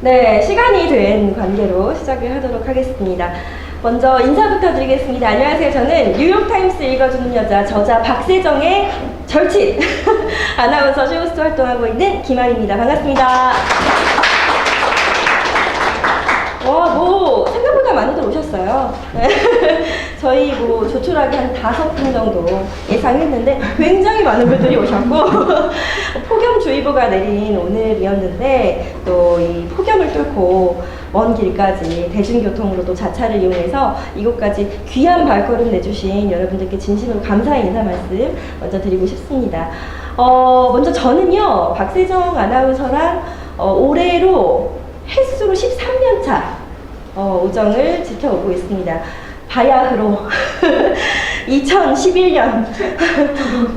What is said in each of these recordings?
네, 시간이 된 관계로 시작을 하도록 하겠습니다. 먼저 인사부터 드리겠습니다. 안녕하세요. 저는 뉴욕타임스 읽어주는 여자 저자 박세정의 절친 아나운서 쇼호스트 활동하고 있는 김아리입니다. 반갑습니다. 생각보다 많이들 오셨어요. 저희 조촐하게 한 5분 정도 예상했는데 굉장히 많은 분들이 오셨고 폭염주의보가 내린 오늘이었는데 또 이 폭염을 뚫고 먼 길까지 대중교통으로도 자차를 이용해서 이곳까지 귀한 발걸음 내주신 여러분들께 진심으로 감사의 인사 말씀 먼저 드리고 싶습니다. 먼저 저는요, 박세정 아나운서랑 올해로 횟수로 13년 차 우정을 지켜오고 있습니다. 바야흐로 2011년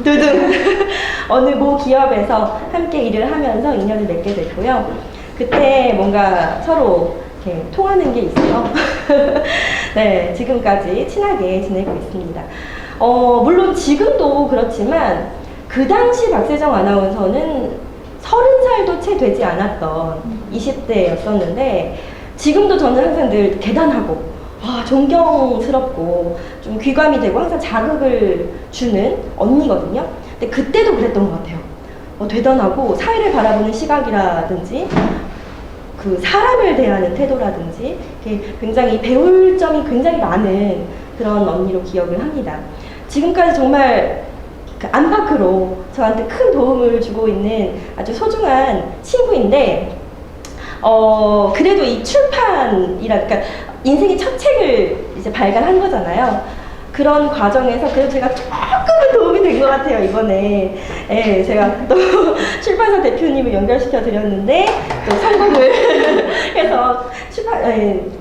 두둥 어느 모 기업에서 함께 일을 하면서 인연을 맺게 됐고요. 그때 뭔가 서로 이렇게 통하는 게 있어서 네, 지금까지 친하게 지내고 있습니다. 물론 지금도 그렇지만 그 당시 박세정 아나운서는 30살도 채 되지 않았던 20대였었는데 지금도 저는 항상 늘 대단하고 존경스럽고 좀 귀감이 되고 항상 자극을 주는 언니거든요. 근데 그때도 그랬던 것 같아요. 대단하고 사회를 바라보는 시각이라든지 그 사람을 대하는 태도라든지 굉장히 배울 점이 굉장히 많은 그런 언니로 기억을 합니다. 지금까지 정말 안팎으로 저한테 큰 도움을 주고 있는 아주 소중한 친구인데 그래도 이 그러니까 인생의 첫 책을 이제 발간한 거잖아요. 그런 과정에서 그래도 제가 조금은 도움이 된 것 같아요, 이번에. 예, 제가 또 출판사 대표님을 연결시켜 드렸는데 또 성공을 해서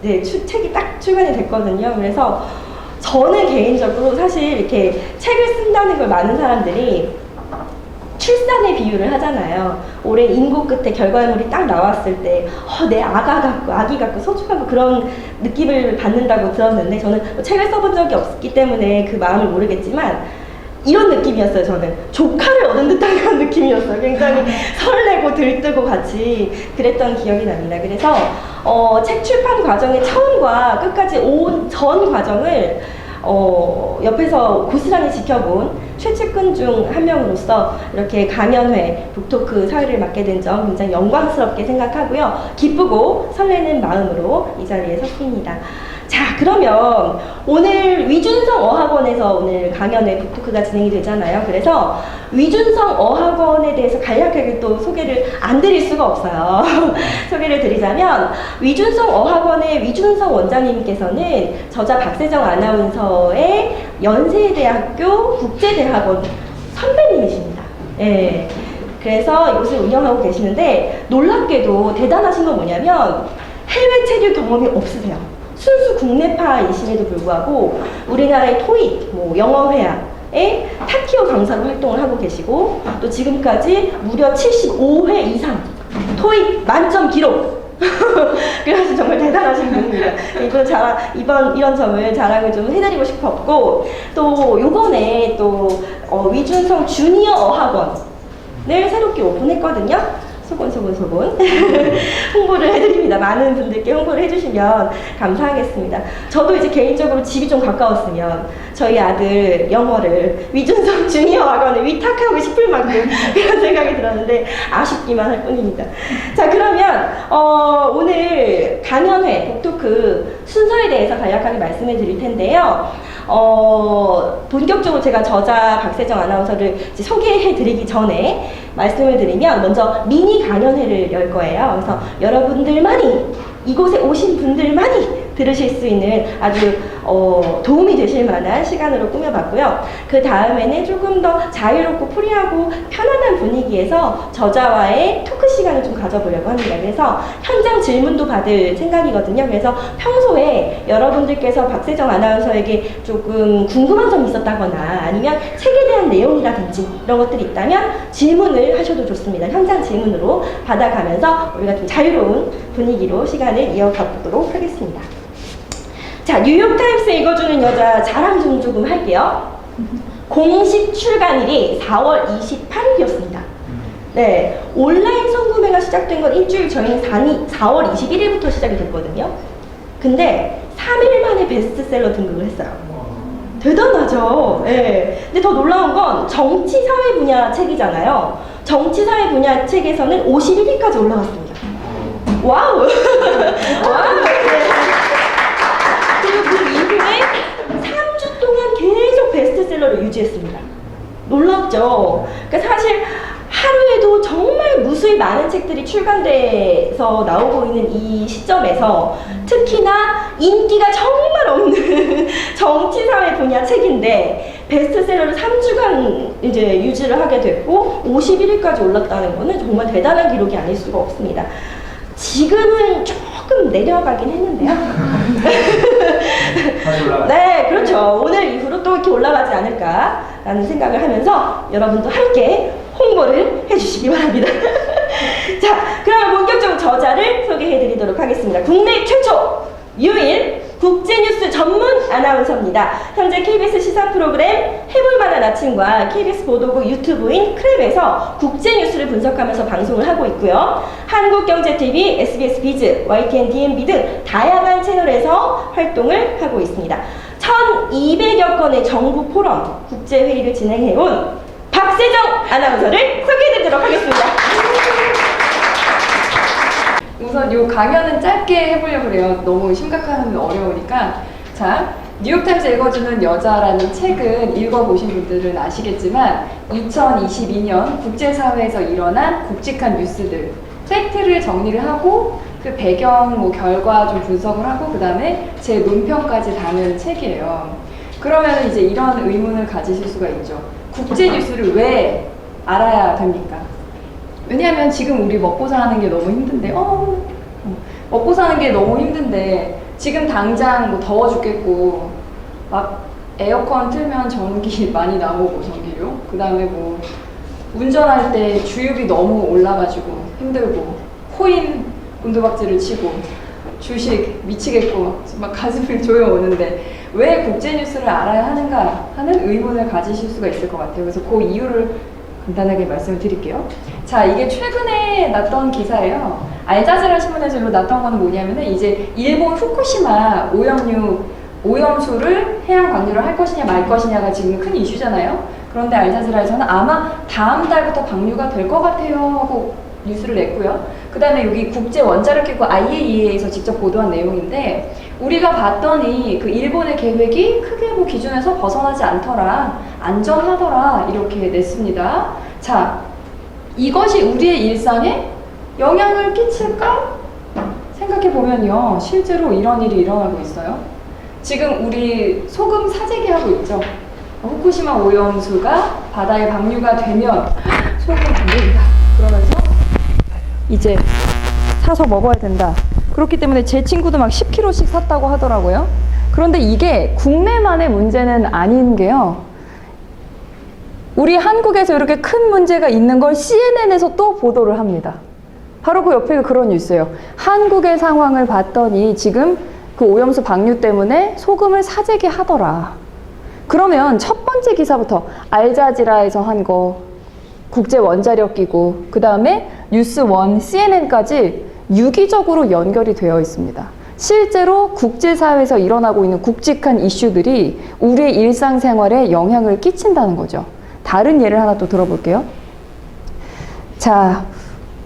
책이 딱 출간이 됐거든요. 그래서 저는 개인적으로 사실 이렇게 책을 쓴다는 걸 많은 사람들이 출산의 비유를 하잖아요. 올해 인고 끝에 결과물이 딱 나왔을 때 내 아기 같고 소중하고 그런 느낌을 받는다고 들었는데 저는 책을 써본 적이 없기 때문에 그 마음을 모르겠지만 이런 느낌이었어요. 저는 조카를 얻은 듯한 그런 느낌이었어요. 굉장히 설레고 들뜨고 같이 그랬던 기억이 납니다. 그래서 책 출판 과정의 처음과 끝까지 온 전 과정을 옆에서 고스란히 지켜본 최측근 중 한 명으로서 이렇게 강연회, 북토크 사회를 맡게 된 점 굉장히 영광스럽게 생각하고요. 기쁘고 설레는 마음으로 이 자리에 섰습니다. 자, 그러면 오늘 위준성 어학원에서 오늘 강연회 북토크가 진행이 되잖아요. 그래서 위준성 어학원에 대해서 간략하게 또 소개를 안 드릴 수가 없어요. 소개를 드리자면 위준성 어학원의 위준성 원장님께서는 저자 박세정 아나운서의 연세대학교 국제대학원 선배님이십니다. 예. 그래서 이곳을 운영하고 계시는데 놀랍게도 대단하신 건 뭐냐면 해외 체류 경험이 없으세요. 순수 국내파이심에도 불구하고 우리나라의 토익, 영어회화에 타키어 강사로 활동을 하고 계시고 또 지금까지 무려 75회 이상 토익 만점 기록 그래서 정말 대단하신 분입니다. 이번 이런 점을 자랑을 좀 해드리고 싶었고 또 요번에 또 위준성 주니어 어학원을 새롭게 오픈했거든요. 소곤 홍보를 해드립니다. 많은 분들께 홍보를 해주시면 감사하겠습니다. 저도 이제 개인적으로 집이 좀 가까웠으면 저희 아들 영어를 위준성 주니어 학원을 위탁하고 싶을 만큼 그런 생각이 들었는데 아쉽기만 할 뿐입니다. 자, 그러면 오늘 강연회 북토크 순서에 대해서 간략하게 말씀을 드릴 텐데요. 본격적으로 제가 저자 박세정 아나운서를 이제 소개해 드리기 전에 말씀을 드리면 먼저 미니 강연회를 열 거예요. 그래서 여러분들만이 이곳에 오신 분들만이 들으실 수 있는 아주 도움이 되실 만한 시간으로 꾸며봤고요. 그 다음에는 조금 더 자유롭고 프리하고 편안한 분위기에서 저자와의 토크 시간을 좀 가져보려고 합니다. 그래서 현장 질문도 받을 생각이거든요. 그래서 평소에 여러분들께서 박세정 아나운서에게 조금 궁금한 점이 있었다거나 아니면 책에 대한 내용이라든지 이런 것들이 있다면 질문을 하셔도 좋습니다. 현장 질문으로 받아가면서 우리가 좀 자유로운 분위기로 시간을 이어가 보도록 하겠습니다. 자, 뉴욕타임스 읽어주는 여자 자랑 좀 조금 할게요. 공식 출간일이 4월 28일이었습니다. 네, 온라인 선구 판매가 시작된 건 일주일 전인 4월 21일부터 시작이 됐거든요. 근데 3일 만에 베스트셀러 등극을 했어요. 대단하죠. 네. 근데 더 놀라운 건 정치 사회 분야 책이잖아요. 정치 사회 분야 책에서는 51위까지 올라갔습니다. 와우. 와우. 네. 그리고 그 이후에 3주 동안 계속 베스트셀러를 유지했습니다. 놀랍죠. 그러니까 사실 하루에도 정말 무수히 많은 책들이 출간돼서 나오고 있는 이 시점에서 특히나 인기가 정말 없는 정치사회 분야 책인데 베스트셀러를 3주간 이제 유지를 하게 됐고 51위까지 올랐다는 거는 정말 대단한 기록이 아닐 수가 없습니다. 지금은 조금 내려가긴 했는데요. 다시 올라가요. 네, 그렇죠. 오늘 이후로 또 이렇게 올라가지 않을까라는 생각을 하면서 여러분도 함께 홍보를 해주시기 바랍니다. 자, 그럼 본격적으로 저자를 소개해드리도록 하겠습니다. 국내 최초, 유일 국제뉴스 전문 아나운서입니다. 현재 KBS 시사 프로그램 해볼만한 아침과 KBS 보도국 유튜브인 크랩에서 국제뉴스를 분석하면서 방송을 하고 있고요. 한국경제TV, SBS 비즈, YTN DMB 등 다양한 채널에서 활동을 하고 있습니다. 1200여 건의 정부 포럼, 국제회의를 진행해온 박세정 아나운서를 소개해드리도록 하겠습니다. 우선 이 강연은 짧게 해보려고 그래요. 너무 심각하면 어려우니까. 자, 뉴욕타임스 읽어주는 여자라는 책은 읽어보신 분들은 아시겠지만 2022년 국제사회에서 일어난 굵직한 뉴스들, 팩트를 정리를 하고 그 배경, 결과 좀 분석을 하고 그 다음에 제 논평까지 담은 책이에요. 그러면 이제 이런 의문을 가지실 수가 있죠. 국제 뉴스를 왜 알아야 됩니까? 왜냐하면 지금 우리 먹고 사는 게 너무 힘든데, 먹고 사는 게 너무 힘든데, 지금 당장 더워 죽겠고, 막 에어컨 틀면 전기 많이 나오고, 전기료. 그 다음에 운전할 때 주유비 너무 올라가지고 힘들고, 코인 곤두박질을 치고, 주식 미치겠고, 막 가슴이 조여오는데, 왜 국제뉴스를 알아야 하는가 하는 의문을 가지실 수가 있을 것 같아요. 그래서 그 이유를 간단하게 말씀을 드릴게요. 자, 이게 최근에 났던 기사예요. 알자지라 신문에서 났던 거는 뭐냐면은 이제 일본 후쿠시마 오염수를 해양 방류를 할 것이냐 말 것이냐가 지금 큰 이슈잖아요. 그런데 알자지라에서는 아마 다음 달부터 방류가 될 것 같아요 하고 뉴스를 냈고요. 그 다음에 여기 국제 원자력기구 IAEA에서 직접 보도한 내용인데 우리가 봤더니 그 일본의 계획이 크게 기준에서 벗어나지 않더라, 안전하더라 이렇게 냈습니다. 자, 이것이 우리의 일상에 영향을 끼칠까? 생각해보면요, 실제로 이런 일이 일어나고 있어요. 지금 우리 소금 사재기 하고 있죠. 후쿠시마 오염수가 바다에 방류가 되면 소금 안 된다 그러면서 이제 사서 먹어야 된다. 그렇기 때문에 제 친구도 막 10kg씩 샀다고 하더라고요. 그런데 이게 국내만의 문제는 아닌 게요. 우리 한국에서 이렇게 큰 문제가 있는 걸 CNN에서 또 보도를 합니다. 바로 그 옆에 그런 뉴스예요. 한국의 상황을 봤더니 지금 그 오염수 방류 때문에 소금을 사재기 하더라. 그러면 첫 번째 기사부터 알자지라에서 한 거, 국제원자력기구, 그 다음에 뉴스원, CNN까지 유기적으로 연결이 되어 있습니다. 실제로 국제사회에서 일어나고 있는 굵직한 이슈들이 우리의 일상생활에 영향을 끼친다는 거죠. 다른 예를 하나 또 들어볼게요. 자,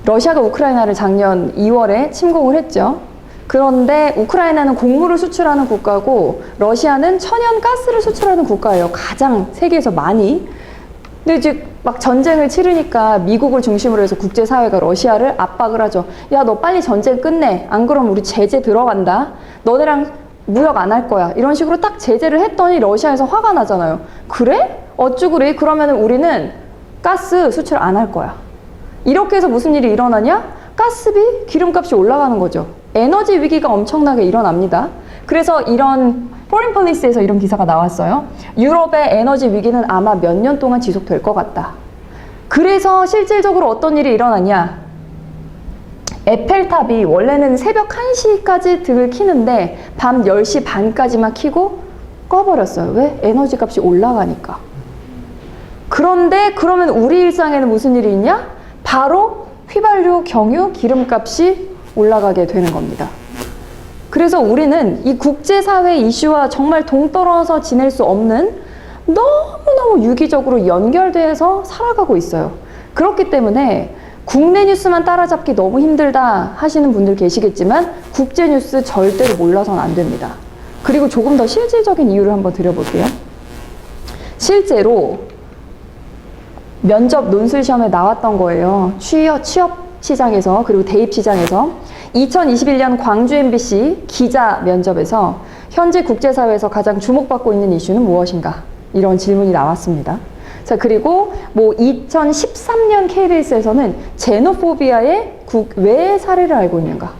러시아가 우크라이나를 작년 2월에 침공을 했죠. 그런데 우크라이나는 곡물을 수출하는 국가고 러시아는 천연 가스를 수출하는 국가예요. 가장 세계에서 많이. 근데 이제 막 전쟁을 치르니까 미국을 중심으로 해서 국제사회가 러시아를 압박을 하죠. 야, 너 빨리 전쟁 끝내. 안 그러면 우리 제재 들어간다. 너네랑 무역 안 할 거야. 이런 식으로 딱 제재를 했더니 러시아에서 화가 나잖아요. 그래? 어쭈구리? 그러면 우리는 가스 수출 안 할 거야. 이렇게 해서 무슨 일이 일어나냐? 가스비, 기름값이 올라가는 거죠. 에너지 위기가 엄청나게 일어납니다. 그래서 이런 포린 폴리스에서 이런 기사가 나왔어요. 유럽의 에너지 위기는 아마 몇 년 동안 지속될 것 같다. 그래서 실질적으로 어떤 일이 일어나냐? 에펠탑이 원래는 새벽 1시까지 등을 켜는데 밤 10시 반까지만 켜고 꺼버렸어요. 왜? 에너지 값이 올라가니까. 그런데 그러면 우리 일상에는 무슨 일이 있냐? 바로 휘발유, 경유, 기름값이 올라가게 되는 겁니다. 그래서 우리는 이 국제사회 이슈와 정말 동떨어져 지낼 수 없는 너무너무 유기적으로 연결돼서 살아가고 있어요. 그렇기 때문에 국내 뉴스만 따라잡기 너무 힘들다 하시는 분들 계시겠지만 국제 뉴스 절대로 몰라서는 안 됩니다. 그리고 조금 더 실질적인 이유를 한번 드려볼게요. 실제로 면접 논술 시험에 나왔던 거예요. 취업 시장에서, 그리고 대입 시장에서 2021년 광주 MBC 기자 면접에서 현재 국제사회에서 가장 주목받고 있는 이슈는 무엇인가? 이런 질문이 나왔습니다. 자, 그리고 뭐 2013년 KBS에서는 제노포비아의 왜 사례를 알고 있는가?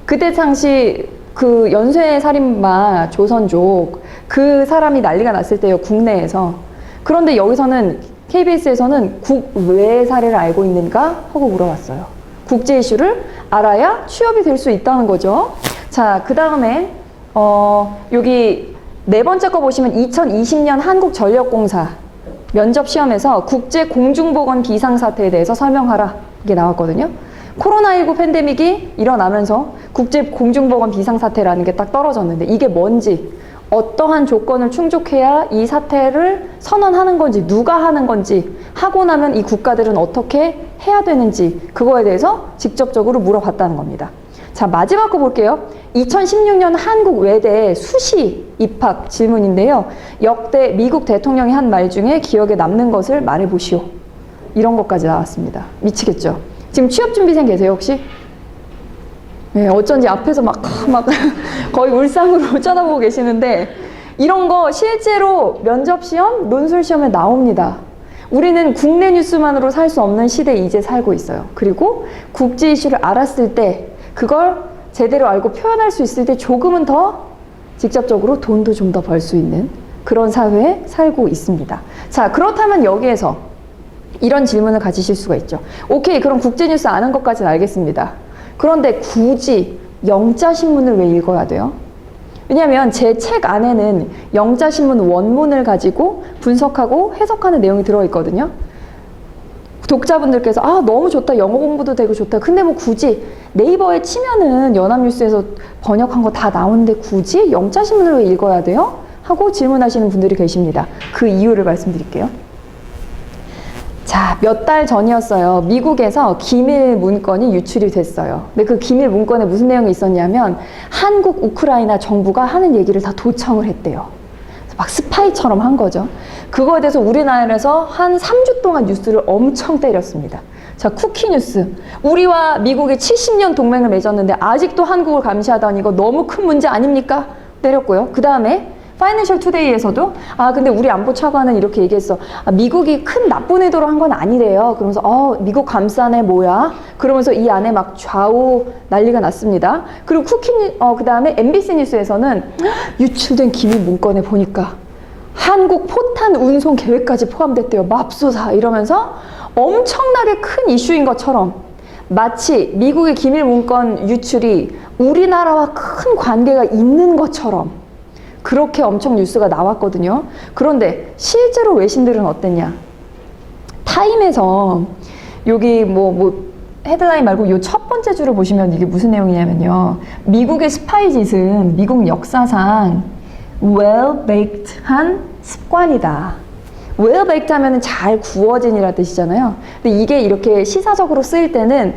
그때 당시 그 연쇄 살인마 조선족 그 사람이 난리가 났을 때요, 국내에서. 그런데 여기서는 KBS에서는 왜 사례를 알고 있는가 하고 물어봤어요. 국제 이슈를 알아야 취업이 될 수 있다는 거죠. 자, 그 다음에 여기 네 번째 거 보시면 2020년 한국전력공사 면접 시험에서 국제 공중보건 비상사태에 대해서 설명하라, 이게 나왔거든요. 코로나19 팬데믹이 일어나면서 국제 공중보건 비상사태라는 게 딱 떨어졌는데 이게 뭔지, 어떠한 조건을 충족해야 이 사태를 선언하는 건지, 누가 하는 건지, 하고 나면 이 국가들은 어떻게 해야 되는지, 그거에 대해서 직접적으로 물어봤다는 겁니다. 자, 마지막 거 볼게요. 2016년 한국 외대 수시 입학 질문인데요. 역대 미국 대통령이 한 말 중에 기억에 남는 것을 말해보시오. 이런 것까지 나왔습니다. 미치겠죠? 지금 취업준비생 계세요, 혹시? 네, 어쩐지 앞에서 막 거의 울상으로 쳐다보고 계시는데, 이런 거 실제로 면접시험, 논술시험에 나옵니다. 우리는 국내 뉴스만으로 살 수 없는 시대에 이제 살고 있어요. 그리고 국제 이슈를 알았을 때, 그걸 제대로 알고 표현할 수 있을 때 조금은 더 직접적으로 돈도 좀 더 벌 수 있는 그런 사회에 살고 있습니다. 자, 그렇다면 여기에서 이런 질문을 가지실 수가 있죠. 오케이, 그럼 국제뉴스 아는 것까지는 알겠습니다. 그런데 굳이 영자신문을 왜 읽어야 돼요? 왜냐하면 제 책 안에는 영자신문 원문을 가지고 분석하고 해석하는 내용이 들어있거든요. 독자분들께서 너무 좋다, 영어 공부도 되고 좋다, 근데 뭐 굳이 네이버에 치면은 연합뉴스에서 번역한 거 다 나오는데 굳이 영자신문을 왜 읽어야 돼요? 하고 질문하시는 분들이 계십니다. 그 이유를 말씀드릴게요. 자, 몇 달 전이었어요. 미국에서 기밀 문건이 유출이 됐어요. 근데 그 기밀 문건에 무슨 내용이 있었냐면 한국, 우크라이나 정부가 하는 얘기를 다 도청을 했대요. 막 스파이처럼 한 거죠. 그거에 대해서 우리나라에서 한 3주 동안 뉴스를 엄청 때렸습니다. 자, 쿠키뉴스. 우리와 미국이 70년 동맹을 맺었는데 아직도 한국을 감시하다니 이거 너무 큰 문제 아닙니까? 때렸고요. 그 다음에 파이낸셜 투데이에서도 근데 우리 안보 차관은 이렇게 얘기했어. 미국이 큰 나쁜 의도로 한 건 아니래요. 그러면서 미국 감싸네 뭐야? 그러면서 이 안에 막 좌우 난리가 났습니다. 그리고 그 다음에 MBC 뉴스에서는 유출된 기밀 문건에 보니까 한국 포탄 운송 계획까지 포함됐대요. 맙소사 이러면서 엄청나게 큰 이슈인 것처럼 마치 미국의 기밀 문건 유출이 우리나라와 큰 관계가 있는 것처럼 그렇게 엄청 뉴스가 나왔거든요. 그런데 실제로 외신들은 어땠냐? 타임에서 여기 헤드라인 말고 요 첫 번째 줄을 보시면 이게 무슨 내용이냐면요. 미국의 스파이짓은 미국 역사상 well-baked한 습관이다. well-baked 하면 잘 구워진이라 뜻이잖아요. 근데 이게 이렇게 시사적으로 쓰일 때는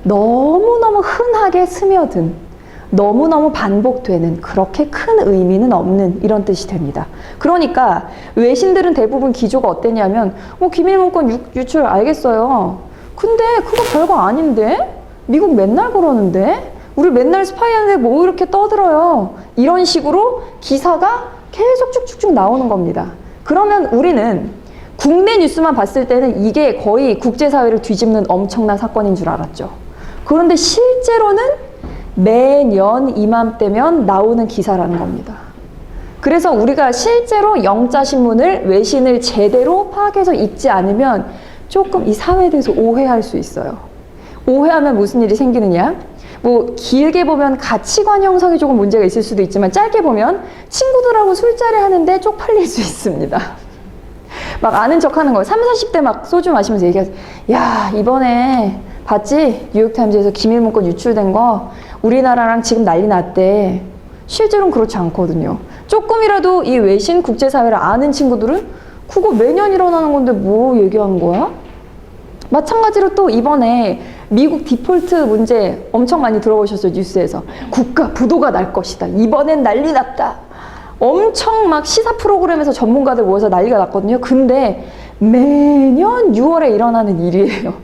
너무너무 흔하게 스며든, 너무너무 반복되는, 그렇게 큰 의미는 없는 이런 뜻이 됩니다. 그러니까 외신들은 대부분 기조가 어땠냐면 기밀문건 유출 알겠어요. 근데 그거 별거 아닌데? 미국 맨날 그러는데? 우리 맨날 스파이 하는데 뭐 이렇게 떠들어요? 이런 식으로 기사가 계속 쭉쭉쭉 나오는 겁니다. 그러면 우리는 국내 뉴스만 봤을 때는 이게 거의 국제사회를 뒤집는 엄청난 사건인 줄 알았죠. 그런데 실제로는 매년 이맘때면 나오는 기사라는 겁니다. 그래서 우리가 실제로 영자신문을, 외신을 제대로 파악해서 읽지 않으면 조금 이 사회에 대해서 오해할 수 있어요. 오해하면 무슨 일이 생기느냐? 길게 보면 가치관 형성이 조금 문제가 있을 수도 있지만 짧게 보면 친구들하고 술자리 하는데 쪽팔릴 수 있습니다. 막 아는 척 하는 거예요. 30, 40대 막 소주 마시면서 얘기하죠. 야, 이번에 봤지? 뉴욕타임즈에서 기밀 문건 유출된 거 우리나라랑 지금 난리 났대. 실제로는 그렇지 않거든요. 조금이라도 이 외신 국제사회를 아는 친구들은 그거 매년 일어나는 건데 뭐 얘기하는 거야? 마찬가지로 또 이번에 미국 디폴트 문제 엄청 많이 들어보셨어요, 뉴스에서. 국가 부도가 날 것이다. 이번엔 난리 났다. 엄청 막 시사 프로그램에서 전문가들 모여서 난리가 났거든요. 근데 매년 6월에 일어나는 일이에요.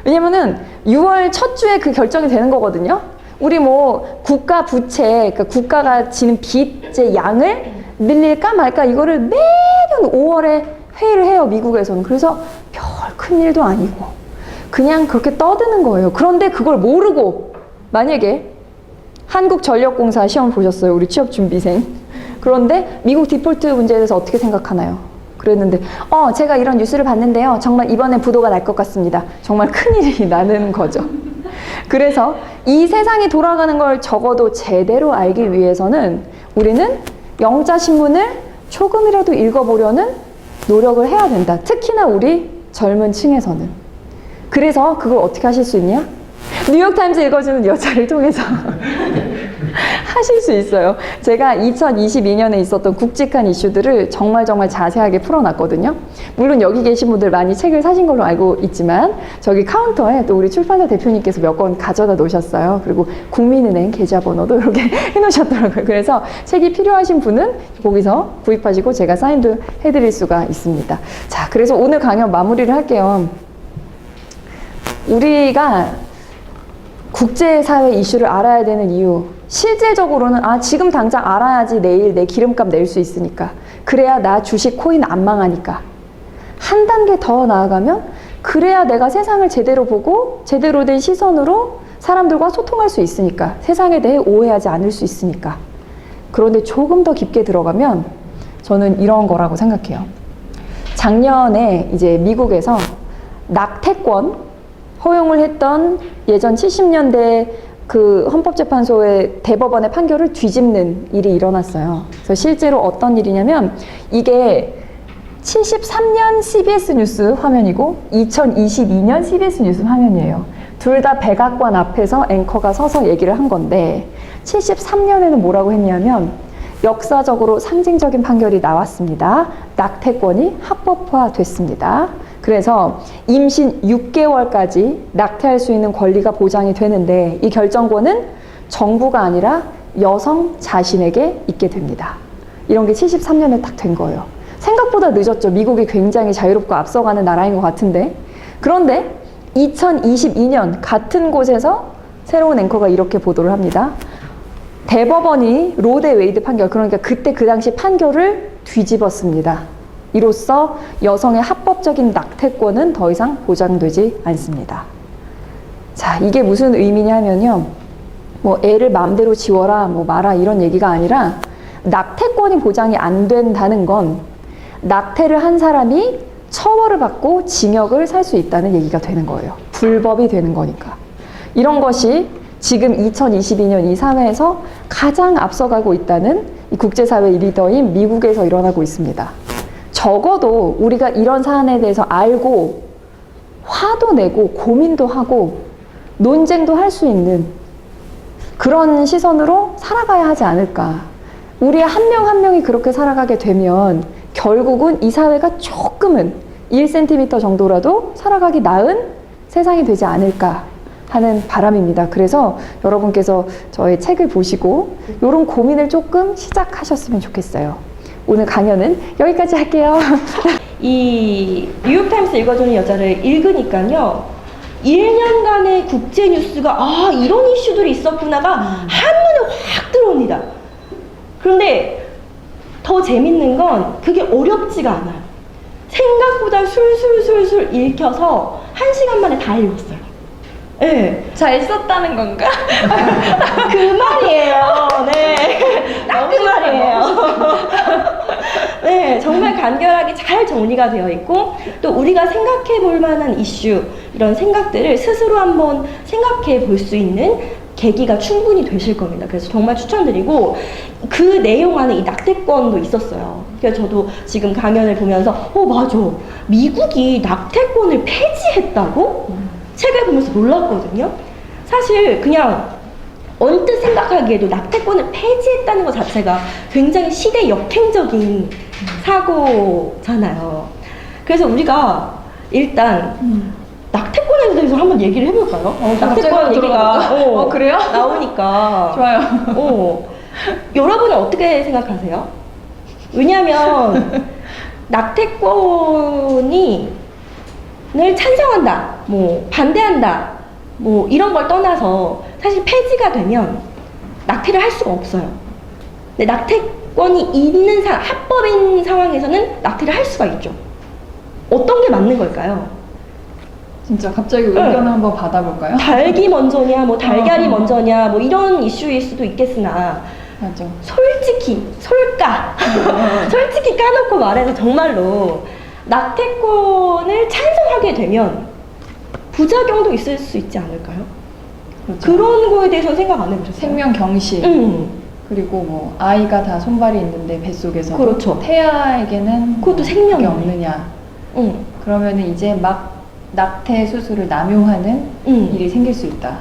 왜냐면은 6월 첫 주에 그 결정이 되는 거거든요. 우리 뭐 국가 부채, 그러니까 국가가 지는 빚의 양을 늘릴까 말까 이거를 매년 5월에 회의를 해요, 미국에서는. 그래서 별 큰일도 아니고 그냥 그렇게 떠드는 거예요. 그런데 그걸 모르고 만약에 한국전력공사 시험 보셨어요, 우리 취업준비생. 그런데 미국 디폴트 문제에 대해서 어떻게 생각하나요? 그랬는데 제가 이런 뉴스를 봤는데요, 정말 이번에 부도가 날 것 같습니다. 정말 큰일이 나는 거죠. 그래서 이 세상이 돌아가는 걸 적어도 제대로 알기 위해서는 우리는 영자신문을 조금이라도 읽어보려는 노력을 해야 된다. 특히나 우리 젊은 층에서는. 그래서 그걸 어떻게 하실 수 있냐? 뉴욕타임즈 읽어주는 여자를 통해서 하실 수 있어요. 제가 2022년에 있었던 굵직한 이슈들을 정말 자세하게 풀어놨거든요. 물론 여기 계신 분들 많이 책을 사신 걸로 알고 있지만 저기 카운터에 또 우리 출판사 대표님께서 몇 권 가져다 놓으셨어요. 그리고 국민은행 계좌번호도 이렇게 해놓으셨더라고요. 그래서 책이 필요하신 분은 거기서 구입하시고 제가 사인도 해드릴 수가 있습니다. 자, 그래서 오늘 강연 마무리를 할게요. 우리가 국제사회 이슈를 알아야 되는 이유, 실질적으로는 지금 당장 알아야지 내일 내 기름값 낼 수 있으니까, 그래야 나 주식 코인 안 망하니까. 한 단계 더 나아가면 그래야 내가 세상을 제대로 보고 제대로 된 시선으로 사람들과 소통할 수 있으니까, 세상에 대해 오해하지 않을 수 있으니까. 그런데 조금 더 깊게 들어가면 저는 이런 거라고 생각해요. 작년에 이제 미국에서 낙태권 허용을 했던 예전 70년대 그 헌법재판소의 대법원의 판결을 뒤집는 일이 일어났어요. 그래서 실제로 어떤 일이냐면 이게 73년 CBS 뉴스 화면이고 2022년 CBS 뉴스 화면이에요. 둘 다 백악관 앞에서 앵커가 서서 얘기를 한 건데 73년에는 뭐라고 했냐면 역사적으로 상징적인 판결이 나왔습니다. 낙태권이 합법화됐습니다. 그래서 임신 6개월까지 낙태할 수 있는 권리가 보장이 되는데 이 결정권은 정부가 아니라 여성 자신에게 있게 됩니다. 이런 게 73년에 딱 된 거예요. 생각보다 늦었죠. 미국이 굉장히 자유롭고 앞서가는 나라인 것 같은데. 그런데 2022년 같은 곳에서 새로운 앵커가 이렇게 보도를 합니다. 대법원이 로데 웨이드 판결, 그러니까 그때 그 당시 판결을 뒤집었습니다. 이로써 여성의 합법적인 낙태권은 더 이상 보장되지 않습니다. 자, 이게 무슨 의미냐 하면요. 뭐 애를 마음대로 지워라, 뭐 마라 이런 얘기가 아니라 낙태권이 보장이 안 된다는 건 낙태를 한 사람이 처벌을 받고 징역을 살 수 있다는 얘기가 되는 거예요. 불법이 되는 거니까. 이런 것이 지금 2022년 이 사회에서 가장 앞서가고 있다는 이 국제사회 리더인 미국에서 일어나고 있습니다. 적어도 우리가 이런 사안에 대해서 알고 화도 내고 고민도 하고 논쟁도 할 수 있는 그런 시선으로 살아가야 하지 않을까. 우리 한 명 한 명이 그렇게 살아가게 되면 결국은 이 사회가 조금은 1cm 정도라도 살아가기 나은 세상이 되지 않을까 하는 바람입니다. 그래서 여러분께서 저의 책을 보시고 이런 고민을 조금 시작하셨으면 좋겠어요. 오늘 강연은 여기까지 할게요. 이 뉴욕타임스 읽어주는 여자를 읽으니까요, 1년간의 국제 뉴스가 이런 이슈들이 있었구나가 한눈에 확 들어옵니다. 그런데 더 재밌는 건 그게 어렵지가 않아요. 생각보다 술술술술 읽혀서 1시간 만에 다 읽었어요. 네. 잘 썼다는 건가? 그 말이에요. 네. 딱 그 말이에요. 네, 정말 간결하게 잘 정리가 되어 있고, 또 우리가 생각해 볼 만한 이슈, 이런 생각들을 스스로 한번 생각해 볼 수 있는 계기가 충분히 되실 겁니다. 그래서 정말 추천드리고, 그 내용 안에 이 낙태권도 있었어요. 그래서 저도 지금 강연을 보면서 맞아, 미국이 낙태권을 폐지했다고? 책을 보면서 놀랐거든요. 사실 그냥 언뜻 생각하기에도 낙태권을 폐지했다는 것 자체가 굉장히 시대 역행적인 사고잖아요. 그래서 우리가 일단 낙태권에 대해서 한번 얘기를 해볼까요? 낙태권 얘기가 그래요? 나오니까 좋아요. 여러분은 어떻게 생각하세요? 왜냐하면 낙태권이 늘 찬성한다, 뭐 반대한다, 뭐 이런 걸 떠나서 사실 폐지가 되면 낙태를 할 수가 없어요. 근데 낙태권이 있는 합법인 상황에서는 낙태를 할 수가 있죠. 어떤 게 맞는 걸까요? 진짜 갑자기 의견을 한번 받아볼까요? 닭이 먼저냐, 뭐 달걀이 먼저냐, 뭐 이런 이슈일 수도 있겠으나 맞아. 솔직히 솔직히 까놓고 말해서 정말로 낙태권을 찬성하게 되면 부작용도 있을 수 있지 않을까요? 그렇죠. 그런 거에 대해서 생각 안 해보셨어요? 생명 경시. 그리고 뭐 아이가 다 손발이 있는데 뱃속에서 그렇죠. 태아에게는 그것도 뭐 생명이네. 그게 없느냐. 그러면은 이제 막 낙태 수술을 남용하는 일이 생길 수 있다.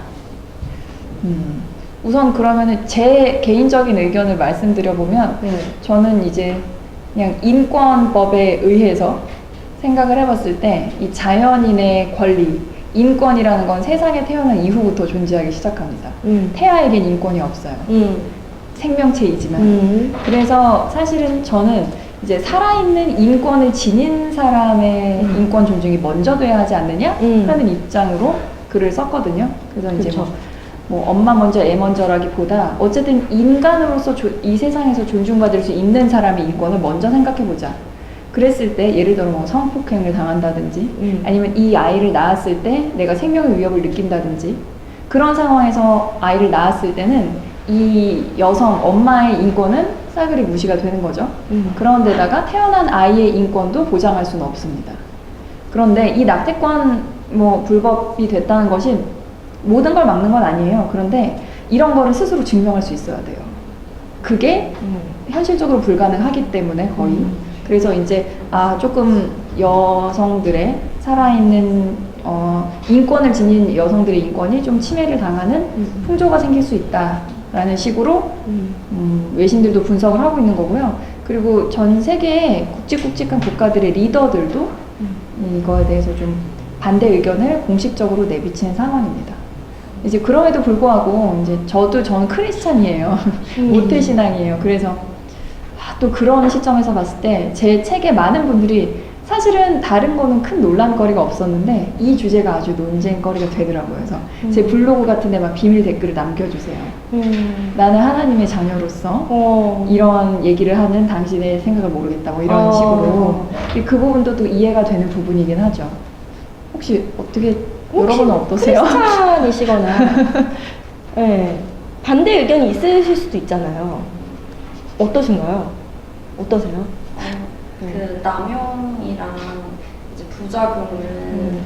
우선 그러면은 제 개인적인 의견을 말씀드려보면 저는 이제 그냥 인권법에 의해서 생각을 해봤을 때 이 자연인의 권리, 인권이라는 건 세상에 태어난 이후부터 존재하기 시작합니다. 태아에겐 인권이 없어요. 생명체이지만. 그래서 사실은 저는 이제 살아있는 인권을 지닌 사람의 인권 존중이 먼저 돼야 하지 않느냐 하는 입장으로 글을 썼거든요. 그래서 이제 뭐 엄마 먼저 애 먼저라기보다 어쨌든 인간으로서 이 세상에서 존중받을 수 있는 사람의 인권을 먼저 생각해보자. 그랬을 때 예를 들어 뭐 성폭행을 당한다든지 아니면 이 아이를 낳았을 때 내가 생명의 위협을 느낀다든지 그런 상황에서 아이를 낳았을 때는 이 여성 엄마의 인권은 싸그리 무시가 되는 거죠. 그런데다가 태어난 아이의 인권도 보장할 수는 없습니다. 그런데 이 낙태권 뭐 불법이 됐다는 것이 모든 걸 막는 건 아니에요. 그런데 이런 거를 스스로 증명할 수 있어야 돼요. 그게 현실적으로 불가능하기 때문에 거의 그래서 이제 조금 여성들의 살아있는 인권을 지닌 여성들의 인권이 좀 침해를 당하는 풍조가 생길 수 있다라는 식으로 외신들도 분석을 하고 있는 거고요. 그리고 전 세계의 굵직굵직한 국가들의 리더들도 이거에 대해서 좀 반대 의견을 공식적으로 내비치는 상황입니다. 이제 그럼에도 불구하고 이제 저는 크리스찬이에요. 모태 신앙이에요. 그래서 또 그런 시점에서 봤을 때 제 책에 많은 분들이 사실은 다른 거는 큰 논란거리가 없었는데 이 주제가 아주 논쟁거리가 되더라고요. 그래서 제 블로그 같은 데 막 비밀 댓글을 남겨주세요. 나는 하나님의 자녀로서 이런 얘기를 하는 당신의 생각을 모르겠다 뭐 이런 식으로 그 부분도 또 이해가 되는 부분이긴 하죠. 혹시 여러분은 어떠세요? 크리스찬이시거나 네, 반대 의견이 있으실 수도 있잖아요. 어떠신가요? 어떠세요? 그 남용이랑 이제 부작용은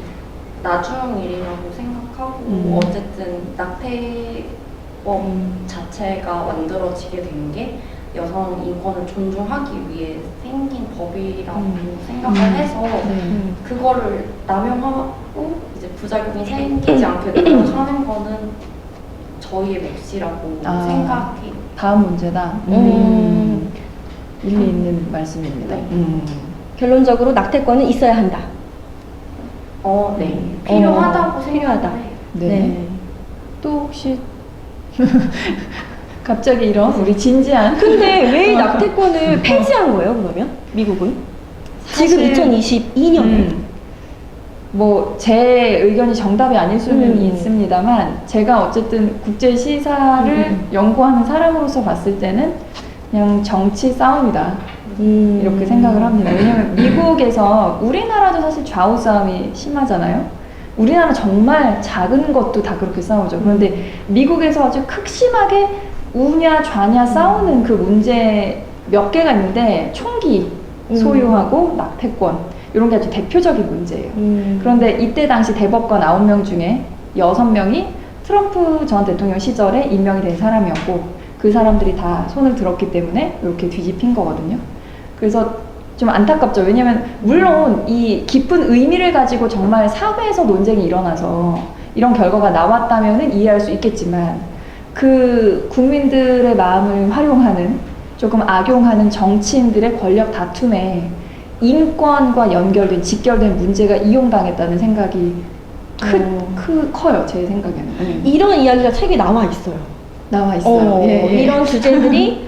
나중 일이라고 생각하고 어쨌든 낙태법 자체가 만들어지게 된 게 여성 인권을 존중하기 위해 생긴 법이라고 생각을 해서 그거를 남용하고 이제 부작용이 생기지 않게 노력하는 거는 저희의 몫이라고 생각해요. 다음 문제다. 일리 있는 말씀입니다. 결론적으로 낙태권은 있어야 한다. 네. 필요하다고 필요하다. 네. 또 혹시 갑자기 이런 우리 진지한 근데 왜 낙태권을 폐지한 거예요, 그러면? 미국은? 지금 2022년에 뭐 제 의견이 정답이 아닐 수는 있습니다만 제가 어쨌든 국제 시사를 연구하는 사람으로서 봤을 때는 그냥 정치 싸움이다 이렇게 생각을 합니다. 왜냐면 미국에서 우리나라도 사실 좌우 싸움이 심하잖아요. 우리나라 정말 작은 것도 다 그렇게 싸우죠. 그런데 미국에서 아주 극심하게 우냐 좌냐 싸우는 그 문제 몇 개가 있는데 총기 소유하고 낙태권 이런 게 아주 대표적인 문제예요. 그런데 이때 당시 대법관 9명 중에 6명이 트럼프 전 대통령 시절에 임명이 된 사람이었고 그 사람들이 다 손을 들었기 때문에 이렇게 뒤집힌 거거든요. 그래서 좀 안타깝죠. 왜냐면 물론 이 깊은 의미를 가지고 정말 사회에서 논쟁이 일어나서 이런 결과가 나왔다면은 이해할 수 있겠지만 그 국민들의 마음을 활용하는 조금 악용하는 정치인들의 권력 다툼에 인권과 연결된 직결된 문제가 이용당했다는 생각이 커요. 제 생각에는. 이런 이야기가 책에 나와 있어요. 나와 있어요. 이런 주제들이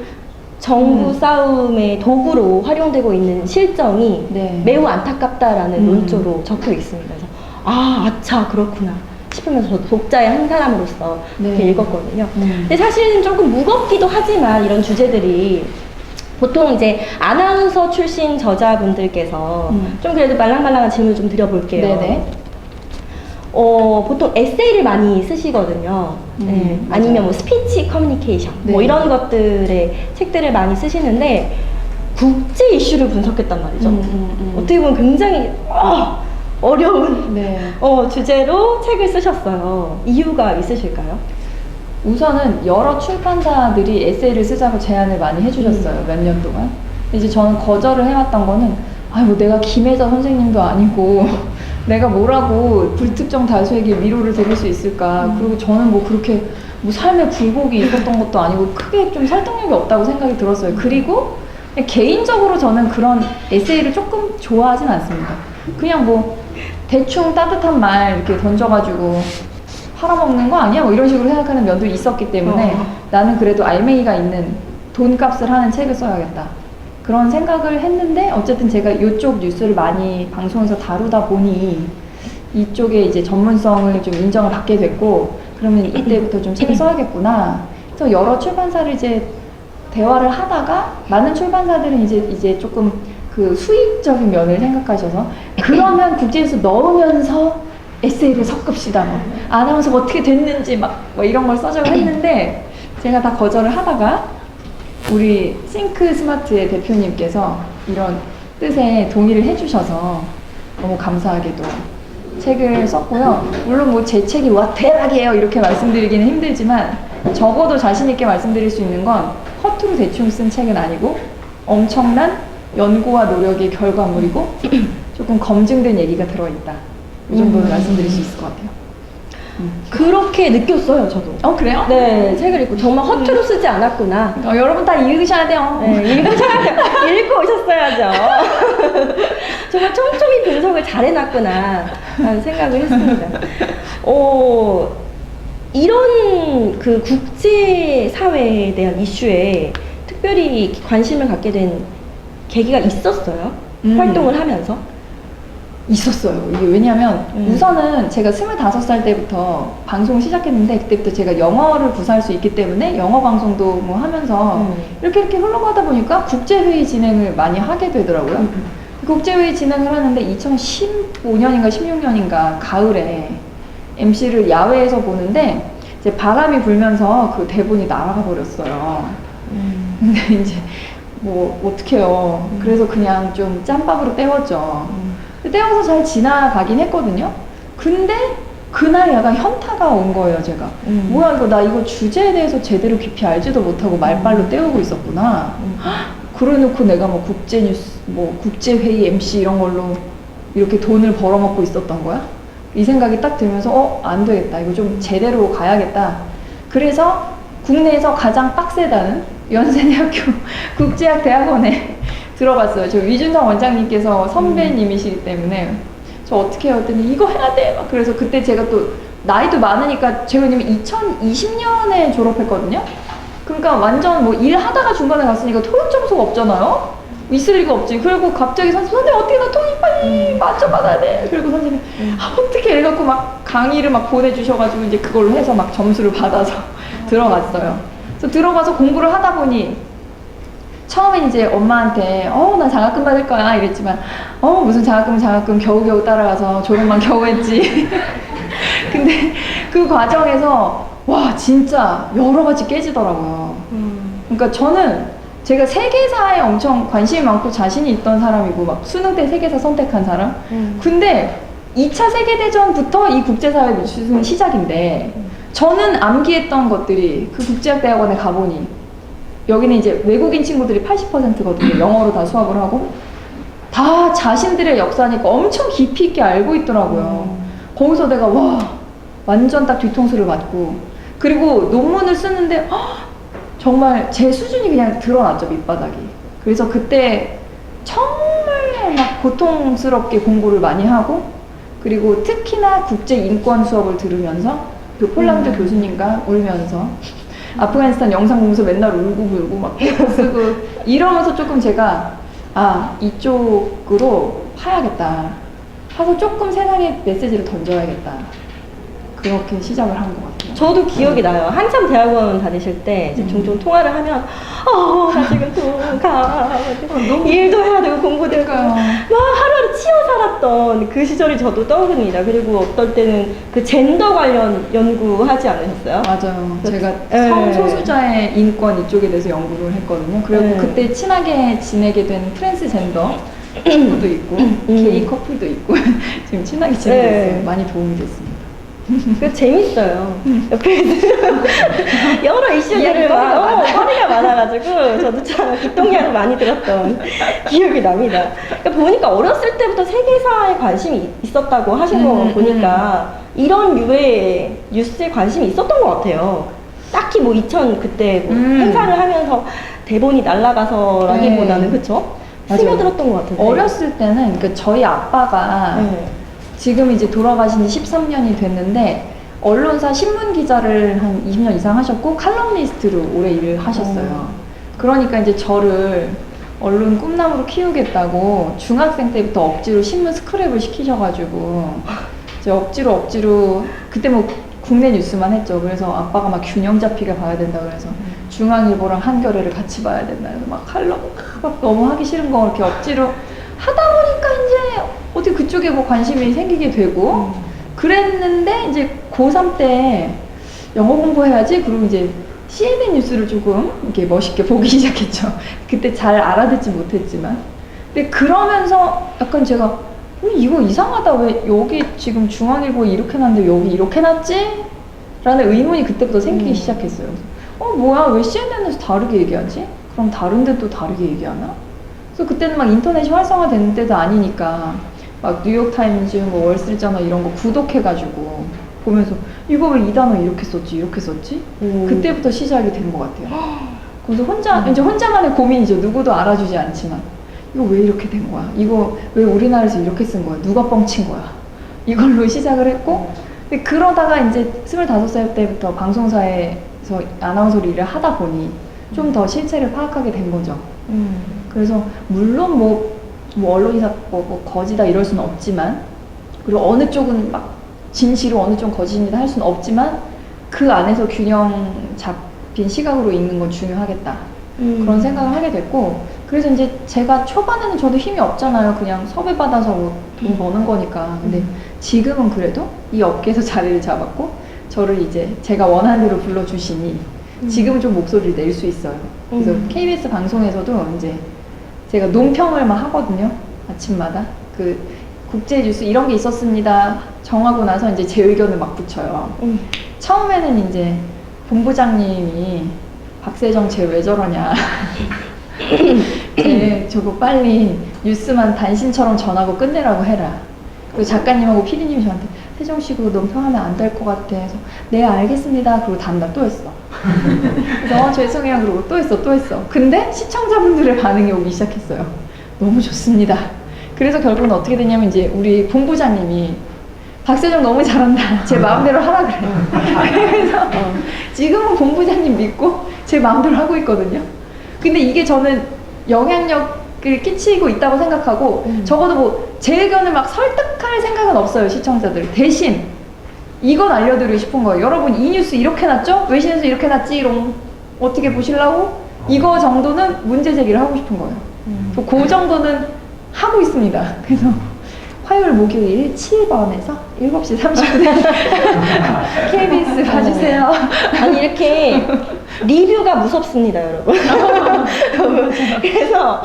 정부 싸움의 도구로 활용되고 있는 실정이 네. 매우 안타깝다라는 논조로 적혀 있습니다. 그래서 아차 그렇구나 싶으면서 저도 독자의 한 사람으로서 이렇게 네. 읽었거든요. 근데 사실은 조금 무겁기도 하지만 이런 주제들이 보통 이제 아나운서 출신 저자분들께서 좀 그래도 말랑말랑한 질문을 좀 드려볼게요. 네네. 보통 에세이를 많이 쓰시거든요. 네. 아니면 뭐 스피치 커뮤니케이션 네. 뭐 이런 것들의 책들을 많이 쓰시는데 국제 이슈를 분석했단 말이죠. 어떻게 보면 굉장히 어려운 네. 주제로 책을 쓰셨어요. 이유가 있으실까요? 우선은 여러 출판사들이 에세이를 쓰자고 제안을 많이 해주셨어요. 몇 년 동안. 이제 저는 거절을 해왔던 거는 뭐 내가 김혜자 선생님도 아니고 내가 뭐라고 불특정 다수에게 위로를 드릴 수 있을까. 그리고 저는 뭐 그렇게 뭐 삶의 굴곡이 있었던 것도 아니고 크게 좀 설득력이 없다고 생각이 들었어요. 그리고 개인적으로 저는 그런 에세이를 조금 좋아하진 않습니다. 그냥 뭐 대충 따뜻한 말 이렇게 던져가지고 팔아먹는 거 아니야? 뭐 이런 식으로 생각하는 면도 있었기 때문에 나는 그래도 알맹이가 있는 돈값을 하는 책을 써야겠다. 그런 생각을 했는데 어쨌든 제가 이쪽 뉴스를 많이 방송에서 다루다 보니 이쪽에 이제 전문성을 좀 인정을 받게 됐고 그러면 이때부터 좀 책을 써야겠구나. 그래서 여러 출판사를 이제 대화를 하다가 많은 출판사들은 이제 조금 그 수익적인 면을 생각하셔서 그러면 국제뉴스 넣으면서 에세이를 섞읍시다. 뭐 아나운서가 어떻게 됐는지 뭐 이런 걸 써자고 했는데 제가 다 거절을 하다가 우리 싱크 스마트의 대표님께서 이런 뜻에 동의를 해주셔서 너무 감사하게도 책을 썼고요. 물론 뭐 제 책이 와 대박이에요 이렇게 말씀드리기는 힘들지만 적어도 자신 있게 말씀드릴 수 있는 건 허투루 대충 쓴 책은 아니고 엄청난 연구와 노력의 결과물이고 조금 검증된 얘기가 들어있다. 이 정도는 말씀드릴 수 있을 것 같아요. 그렇게 느꼈어요, 저도. 그래요? 네, 책을 읽고 정말 허투루 쓰지 않았구나. 여러분 다 읽으셔야 돼요. 네, 읽고 오셨어야죠. 정말 촘촘히 분석을 잘 해놨구나 라는 생각을 했습니다. 이런 그 국제사회에 대한 이슈에 특별히 관심을 갖게 된 계기가 있었어요? 활동을 하면서? 있었어요. 이게 왜냐면 우선은 제가 25살 때부터 방송을 시작했는데 그때부터 제가 영어를 구사할 수 있기 때문에 영어 방송도 뭐 하면서 이렇게 흘러가다 보니까 국제회의 진행을 많이 하게 되더라고요. 국제회의 진행을 하는데 2015년인가 16년인가 가을에 MC를 야외에서 보는데 이제 바람이 불면서 그 대본이 날아가 버렸어요. 근데 이제 뭐 어떡해요. 그래서 그냥 좀 짬밥으로 때웠죠. 때워서 잘 지나가긴 했거든요. 근데 그날 약간 현타가 온 거예요, 제가. 뭐야 이거 나 이거 주제에 대해서 제대로 깊이 알지도 못하고 말빨로 때우고 있었구나. 그래 놓고 내가 뭐 국제뉴스, 뭐 국제회의 MC 이런 걸로 이렇게 돈을 벌어먹고 있었던 거야? 이 생각이 딱 들면서 안 되겠다. 이거 좀 제대로 가야겠다. 그래서 국내에서 가장 빡세다는 연세대학교 국제학대학원에 들어갔어요. 저 위준성 원장님께서 선배님이시기 때문에 저 어떻게 해요? 했더니 이거 해야 돼! 막 그래서 그때 제가 또 나이도 많으니까 제가 왜냐면 2020년에 졸업했거든요? 그러니까 완전 뭐 일하다가 중간에 갔으니까 토익 점수가 없잖아요? 있을 리가 없지. 그리고 갑자기 선생님 어떻게 나 토익 빨리 맞춰받아야 돼. 그리고 선생님이 어떻게 이래갖고 막 강의를 막 보내주셔가지고 이제 그걸로 해서 막 점수를 받아서 들어갔어요. 그래서 들어가서 공부를 하다 보니 처음엔 이제 엄마한테 나 장학금 받을 거야 이랬지만 무슨 장학금 겨우겨우 따라가서 졸업만 겨우 했지. 근데 그 과정에서 와 진짜 여러 가지 깨지더라고요. 그러니까 저는 제가 세계사에 엄청 관심이 많고 자신이 있던 사람이고 막 수능 때 세계사 선택한 사람. 근데 2차 세계대전부터 이 국제사회 무슨 시작인데 저는 암기했던 것들이 그 국제학대학원에 가보니 여기는 이제 외국인 친구들이 80%거든요. 영어로 다 수업을 하고 다 자신들의 역사니까 엄청 깊이 있게 알고 있더라고요. 거기서 내가 와 완전 딱 뒤통수를 맞고 그리고 논문을 쓰는데 정말 제 수준이 그냥 드러났죠 밑바닥이. 그래서 그때 정말 막 고통스럽게 공부를 많이 하고 그리고 특히나 국제 인권 수업을 들으면서 그 폴란드 교수님과 울면서 아프가니스탄 영상 보면서 맨날 울고 막 쓰고 이러면서 조금 제가 이쪽으로 파야겠다 하서 조금 세상에 메시지를 던져야겠다 그렇게 시작을 한 것 같아요. 저도 기억이 나요. 한참 대학원 다니실 때 이제 종종 통화를 하면 나 지금 일도 해야 되고 공부도 해야 되고 막 하루하루 치여 살았던 그 시절이 저도 떠오릅니다. 그리고 어떨 때는 그 젠더 관련 연구하지 않으셨어요? 맞아요. 제가 네. 성소수자의 인권 이쪽에 대해서 연구를 했거든요. 그리고 네. 그때 친하게 지내게 된 트랜스젠더 친구도 있고 게이 커플도 있고 지금 친하게 지내고 네. 있어요. 많이 도움이 됐습니다. 그 재밌어요. 옆에 여러 이슈들을 허리가 많아가지고 저도 참 뒷동향을 많이 들었던 기억이 납니다. 그러니까 보니까 어렸을 때부터 세계사에 관심이 있었다고 하신 거 보니까 이런 류의 뉴스에 관심이 있었던 것 같아요. 딱히 뭐 2000 그때 뭐 행사를 하면서 대본이 날아가서라기보다는 네. 그쵸? 맞아요. 스며들었던 것 같은데. 어렸을 때는 그러니까 저희 아빠가 지금 이제 돌아가신 지 13년이 됐는데 언론사 신문 기자를 한 20년 이상 하셨고 칼럼니스트로 오래 일을 하셨어요. 그러니까 이제 저를 언론 꿈나무로 키우겠다고 중학생 때부터 억지로 신문 스크랩을 시키셔가지고 이제 억지로 그때 뭐 국내 뉴스만 했죠. 그래서 아빠가 막 균형 잡히게 봐야 된다 그래서 중앙일보랑 한겨레를 같이 봐야 된다. 그래서 막 칼럼 막 너무 하기 싫은 거 이렇게 억지로 하다 보니까 이제 어떻게 그쪽에 뭐 관심이 생기게 되고 그랬는데 이제 고3 때 영어 공부해야지 그리고 이제 CNN 뉴스를 조금 이렇게 멋있게 보기 시작했죠. 그때 잘 알아듣지 못했지만 근데 그러면서 약간 제가 이거 이상하다 왜 여기 지금 중앙일보에 이렇게 놨는데 여기 이렇게 놨지? 라는 의문이 그때부터 생기기 시작했어요. 뭐야 왜 CNN에서 다르게 얘기하지? 그럼 다른 데도 다르게 얘기하나? 그래서 그때는 막 인터넷이 활성화된 때도 아니니까 막 뉴욕타임즈, 뭐 월스트리트저널 이런 거 구독해가지고 보면서 이거 왜 이 단어 이렇게 썼지? 그때부터 시작이 된 것 같아요. 그래서 이제 혼자만의 고민이죠. 누구도 알아주지 않지만 이거 왜 이렇게 된 거야? 이거 왜 우리나라에서 이렇게 쓴 거야? 누가 뻥친 거야? 이걸로 시작을 했고 근데 그러다가 이제 25살 때부터 방송사에서 아나운서로 일을 하다 보니 좀 더 실체를 파악하게 된 거죠. 그래서 물론 뭐 언론이다 뭐 거지다 이럴 수는 없지만 그리고 어느 쪽은 막 진실로 어느 쪽은 거짓입니다 할 수는 없지만 그 안에서 균형 잡힌 시각으로 읽는 건 중요하겠다 그런 생각을 하게 됐고 그래서 이제 제가 초반에는 저도 힘이 없잖아요. 그냥 섭외 받아서 뭐 돈 버는 거니까. 근데 지금은 그래도 이 업계에서 자리를 잡았고 저를 이제 제가 원하는 대로 불러주시니 지금은 좀 목소리를 낼 수 있어요. 그래서 KBS 방송에서도 이제 제가 논평을 막 하거든요. 아침마다 그 국제 뉴스 이런 게 있었습니다 정하고 나서 이제 제 의견을 막 붙여요. 처음에는 이제 본부장님이 박세정 쟤 왜 저러냐 쟤 저거 빨리 뉴스만 단신처럼 전하고 끝내라고 해라. 그리고 작가님하고 PD님이 저한테 세정씨 그거 논평하면 안 될 것 같아 해서 네 알겠습니다 그리고 다음날 또 했어. 그래서 죄송해요 그러고 또 했어. 근데 시청자분들의 반응이 오기 시작했어요. 너무 좋습니다. 그래서 결국은 어떻게 됐냐면 이제 우리 본부장님이 박세정 너무 잘한다. 제 마음대로 하라 그래. 그래서 지금은 본부장님 믿고 제 마음대로 하고 있거든요. 근데 이게 저는 영향력을 끼치고 있다고 생각하고 적어도 뭐 제 의견을 막 설득할 생각은 없어요. 시청자들. 대신 이건 알려드리고 싶은 거예요. 여러분 이 뉴스 이렇게 났죠? 외신에서 이렇게 났지롱. 어떻게 보실라고? 이거 정도는 문제 제기를 하고 싶은 거예요. 그 정도는 하고 있습니다. 그래서 화요일, 목요일 7번에서 7시 30분에 KBS 봐주세요. 아니 이렇게 리뷰가 무섭습니다, 여러분. 그래서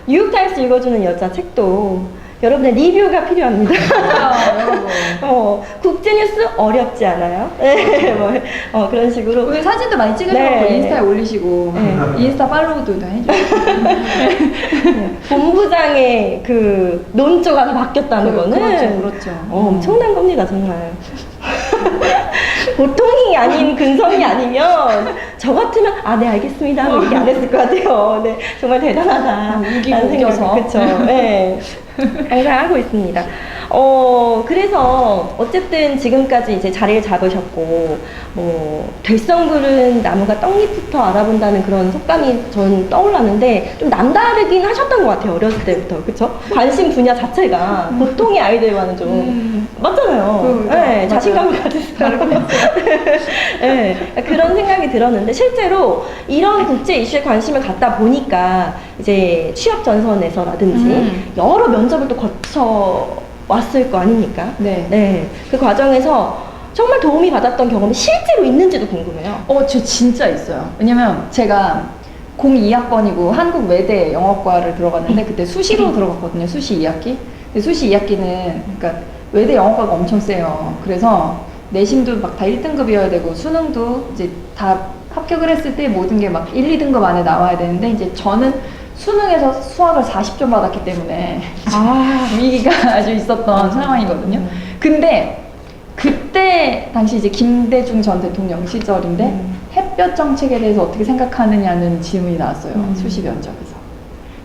뉴욕타임스 읽어주는 여자 책도 여러분의 리뷰가 필요합니다. 여러분. 국제뉴스 어렵지 않아요? 네, 그런 식으로. 오늘 사진도 많이 찍으셔서 네. 인스타에 올리시고 네. 인스타 팔로우도 다 해주시고 본부장의 그 논조가 다 바뀌었다는 거는 그렇죠. 엄청난 겁니다, 정말. 보통이 아닌 근성이 아니면 저 같으면 네 알겠습니다 하고 얘기 안 했을 것 같아요. 네, 정말 대단하다. 우겨서. 그렇죠. 네, 항상 하고 있습니다. 그래서 어쨌든 지금까지 이제 자리를 잡으셨고 될성구른 나무가 떡잎부터 알아본다는 그런 속담이 전 떠올랐는데 좀 남다르긴 하셨던 것 같아요. 어렸을 때부터. 그렇죠? 관심 분야 자체가 보통의 아이들과는 좀 맞잖아요. 네, 자신감을 가지세요. 네, 그런 생각이 들었는데 실제로 이런 국제 이슈에 관심을 갖다 보니까 이제 취업 전선에서라든지 여러 면접을 또 거쳐 왔을 거 아닙니까? 네. 그 과정에서 정말 도움이 받았던 경험이 실제로 있는지도 궁금해요. 저 진짜 있어요. 왜냐면 제가 02학번이고 한국 외대 영어과를 들어갔는데 그때 수시로 들어갔거든요. 수시 2학기. 근데 수시 2학기는 그러니까 외대 영어과가 엄청 세요. 그래서 내신도 막 다 1등급이어야 되고 수능도 이제 다 합격을 했을 때 모든 게 막 1, 2등급 안에 나와야 되는데 이제 저는 수능에서 수학을 40점 받았기 때문에 위기가 아주 있었던 상황이거든요. 근데 그때 당시 이제 김대중 전 대통령 시절인데 햇볕 정책에 대해서 어떻게 생각하느냐는 질문이 나왔어요. 수시 면접에서.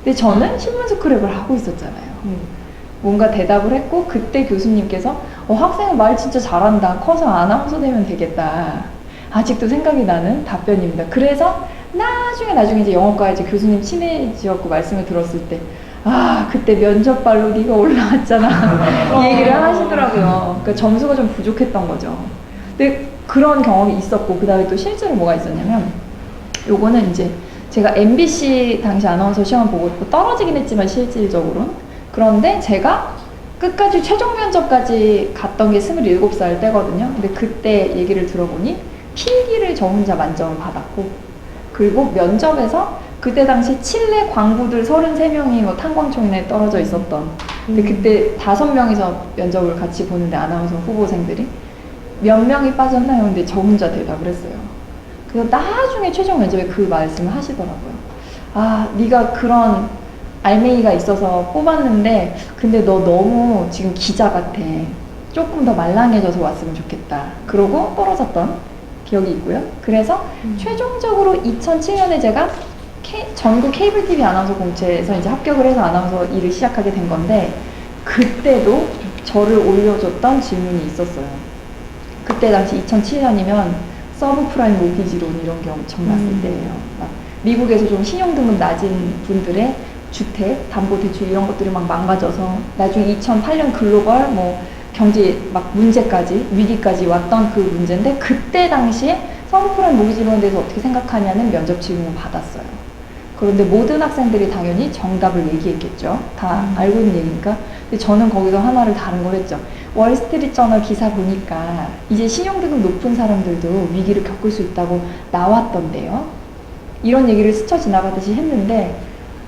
근데 저는 신문 스크랩을 하고 있었잖아요. 뭔가 대답을 했고 그때 교수님께서 학생은 말 진짜 잘한다. 커서 아나운서 되면 되겠다. 아직도 생각이 나는 답변입니다. 그래서 나중에 이제 영어과 이제 교수님 친해지었고 말씀을 들었을 때 그때 면접발로 네가 올라왔잖아 이 얘기를 하시더라고요. 그러니까 점수가 좀 부족했던 거죠. 근데 그런 경험이 있었고 그 다음에 또 실제로 뭐가 있었냐면 요거는 이제 제가 MBC 당시 아나운서 시험 보고 떨어지긴 했지만 실질적으로는 그런데 제가 끝까지 최종 면접까지 갔던 게 27살 때거든요. 근데 그때 얘기를 들어보니 필기를 저 혼자 만점을 받았고 그리고 면접에서 그때 당시 칠레 광부들 33명이 탄광총에 떨어져 있었던 근데 그때 5명이서 면접을 같이 보는데 아나운서 후보생들이 몇 명이 빠졌나요? 근데 저 혼자 대답을 했어요. 그래서 나중에 최종 면접에 그 말씀을 하시더라고요. 네가 그런 알맹이가 있어서 뽑았는데 근데 너 너무 지금 기자 같아. 조금 더 말랑해져서 왔으면 좋겠다. 그러고 떨어졌던 기억이 있고요. 그래서 최종적으로 2007년에 제가 전국 케이블 TV 아나운서 공채에서 이제 합격을 해서 아나운서 일을 시작하게 된 건데 그때도 저를 올려줬던 질문이 있었어요. 그때 당시 2007년이면 서브프라임 모기지론 이런 게 엄청났을 때예요. 막 미국에서 좀 신용등급 낮은 분들의 주택, 담보대출 이런 것들이 막 망가져서 나중에 2008년 글로벌 경제 막 문제까지 위기까지 왔던 그 문제인데 그때 당시에 서브프라임 모기지론에 대해서 어떻게 생각하냐는 면접 질문을 받았어요. 그런데 모든 학생들이 당연히 정답을 얘기했겠죠. 다 알고 있는 얘기니까. 근데 저는 거기서 하나를 다른 걸 했죠. 월스트리트저널 기사 보니까 이제 신용등급 높은 사람들도 위기를 겪을 수 있다고 나왔던데요. 이런 얘기를 스쳐 지나가듯이 했는데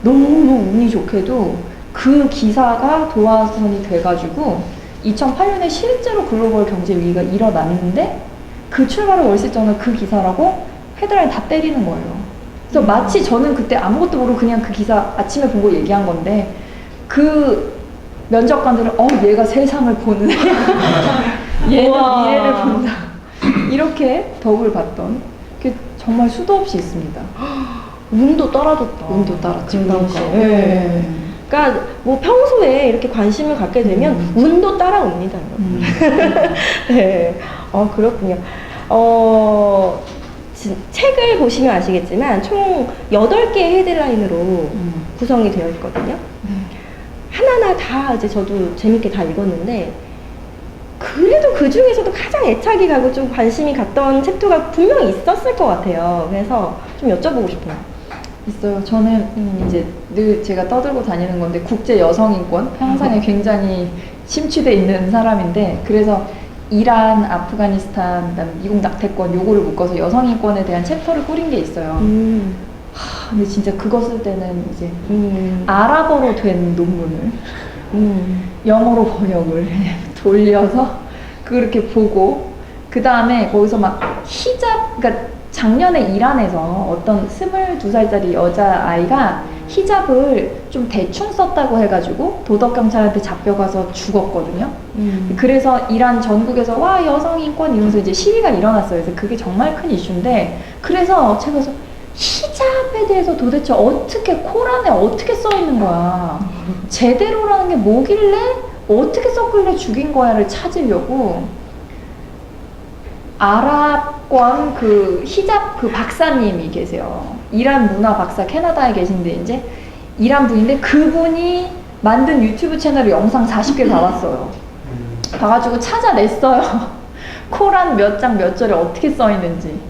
너무 운이 좋게도 그 기사가 도화선이 돼가지고 2008년에 실제로 글로벌 경제 위기가 일어났는데 그 출발을 월스트리트저널 그 기사라고 헤드라인 다 때리는 거예요. 그래서 마치 저는 그때 아무것도 모르고 그냥 그 기사 아침에 보고 얘기한 건데 그 면접관들은 얘가 세상을 보는 얘는 미래를 본다 이렇게 덕을 봤던 게 정말 수도 없이 있습니다. 운도 따라줬다. 운도 따랐죠. 네. 그러니까 평소에 이렇게 관심을 갖게 되면 운도 따라옵니다. 네. 그렇군요. 책을 보시면 아시겠지만 총 8개의 헤드라인으로 구성이 되어 있거든요. 하나하나 다 이제 저도 재밌게 다 읽었는데 그래도 그 중에서도 가장 애착이 가고 좀 관심이 갔던 챕터가 분명히 있었을 것 같아요. 그래서 좀 여쭤보고 싶어요. 있어요. 저는 이제 늘 제가 떠들고 다니는 건데 국제 여성인권 향상에 굉장히 심취돼 있는 사람인데 그래서 이란, 아프가니스탄, 그다음에 미국 낙태권 요거를 묶어서 여성인권에 대한 챕터를 꾸린 게 있어요. 근데 진짜 그거 쓸 때는 이제 아랍어로 된 논문을 영어로 번역을 돌려서 그렇게 보고 그 다음에 거기서 막 히잡, 그러니까 작년에 이란에서 어떤 22살짜리 여자아이가 히잡을 좀 대충 썼다고 해가지고 도덕경찰한테 잡혀가서 죽었거든요. 그래서 이란 전국에서 와 여성 인권 이러면서 이제 시위가 일어났어요. 그래서 그게 정말 큰 이슈인데, 그래서 제가 그래서 히잡에 대해서 도대체 어떻게 코란에 어떻게 써 있는 거야, 제대로라는 게 뭐길래 어떻게 썼길래 죽인 거야를 찾으려고 아랍권 그 히잡 그 박사님이 계세요. 이란 문화 박사, 캐나다에 계신데 이제 이란 분인데 그분이 만든 유튜브 채널에 영상 40개 달았어요. 봐가지고 찾아냈어요. 코란 몇 장 몇 절에 어떻게 써 있는지.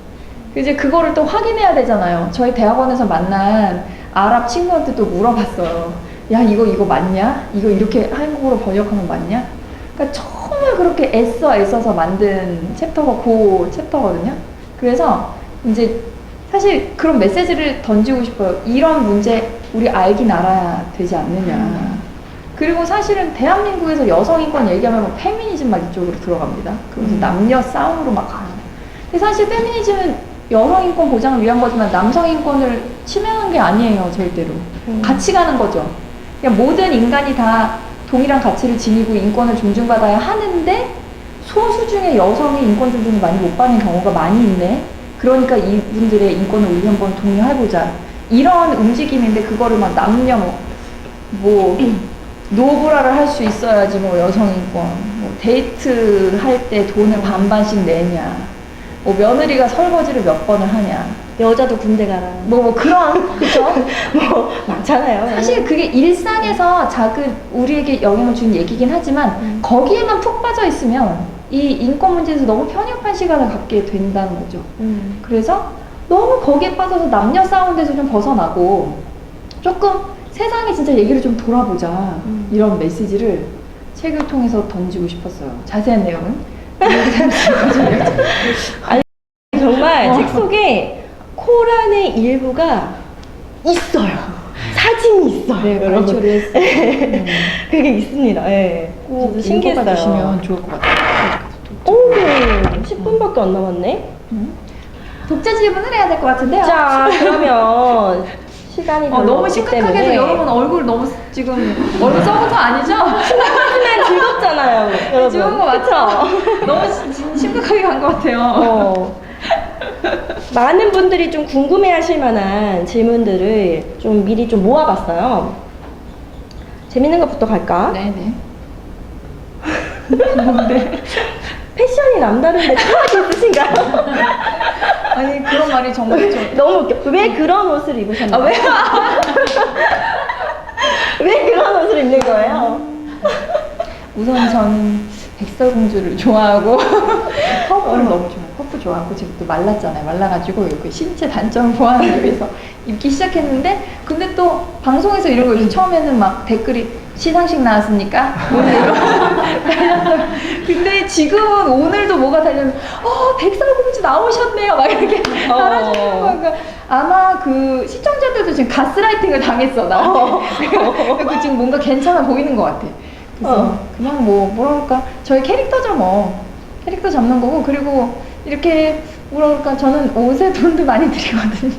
이제 그거를 또 확인해야 되잖아요. 저희 대학원에서 만난 아랍 친구한테 또 물어봤어요. 야 이거 맞냐? 이거 이렇게 한국어로 번역하면 맞냐? 그러니까 정말 그렇게 애써서 만든 챕터가 그 챕터거든요. 그래서 이제 사실 그런 메시지를 던지고 싶어요. 이런 문제 우리 알긴 알아야 되지 않느냐. 그리고 사실은 대한민국에서 여성 인권 얘기하면 뭐 페미니즘 막 이쪽으로 들어갑니다. 그래서 남녀 싸움으로 막 가는. 근데 사실 페미니즘은 여성 인권 보장을 위한 거지만 남성 인권을 침해하는 게 아니에요, 절대로. 같이 가는 거죠. 그냥 모든 인간이 다 동일한 가치를 지니고 인권을 존중받아야 하는데 소수 중에 여성이 인권 존중을 많이 못 받는 경우가 많이 있네. 그러니까 이분들의 인권을 우리 한번 독려해보자. 이런 움직임인데 그거를 막 남녀 뭐 노브라를 할 수 있어야지 뭐 여성 인권, 뭐 데이트 할 때 돈을 반반씩 내냐, 뭐 며느리가 설거지를 몇 번을 하냐, 여자도 군대 가라. 뭐 그런 그죠? 뭐 많잖아요. 사실 그게 일상에서 작은 우리에게 영향을 주는 얘기긴 하지만 거기에만 푹 빠져 있으면 이 인권 문제에서 너무 편협한 시간을 갖게 된다는 거죠. 그래서 너무 거기에 빠져서 남녀 싸움 데서 좀 벗어나고 조금 세상에 진짜 얘기를 좀 돌아보자, 이런 메시지를 책을 통해서 던지고 싶었어요. 자세한 내용은 아니 정말 책 속에 코란의 일부가 있어요. 사진이 있어요. 네, 여러분. 발표를 했어요. 그게 있습니다. 예. 꼭 저도 신기했어요. 주시면 좋을 것 같아요. 오, 10분밖에 안 남았네. 독자 질문을 해야 될 것 같은데요. 자, 그러면 시간이 별로 너무 없기 심각하게 해서 때문에 여러분 얼굴 너무 지금 얼굴 썩은 거 아니죠? 하지만 즐겁잖아요, 여러분. 좋은 거 맞죠? 너무 심각하게 간 것 같아요. 많은 분들이 좀 궁금해하실 만한 질문들을 좀 미리 좀 모아봤어요. 재밌는 것부터 갈까? 네네. 패션이 남다른데 생각이 있으신가요? 아니 그런 말이 정말 너무 웃겨. 왜 그런 옷을 입으셨나요? 왜? 왜 그런 옷을 입는 거예요? 우선 저는 백설공주를 좋아하고 퍼프를 너무 좋아해요. 퍼프 좋아하고 지금 또 말랐잖아요. 말라가지고 이렇게 신체 단점을 보완하기 위해서 입기 시작했는데, 근데 또 방송에서 이런 거 처음에는 막 댓글이 시상식 나왔으니까 오늘 달렸어요. 근데 지금은 오늘도 뭐가 달렸는데 백설공주 나오셨네요 막 이렇게 달아주는 거예요. 그러니까 아마 그 시청자들도 지금 가스라이팅을 당했어 나한테. 그리고 지금 뭔가 괜찮아 보이는 것 같아. 그래서 그냥 뭐랄까 저희 캐릭터죠 뭐. 캐릭터 잡는 거고, 그리고 이렇게 뭐랄까 저는 옷에 돈도 많이 들이거든요.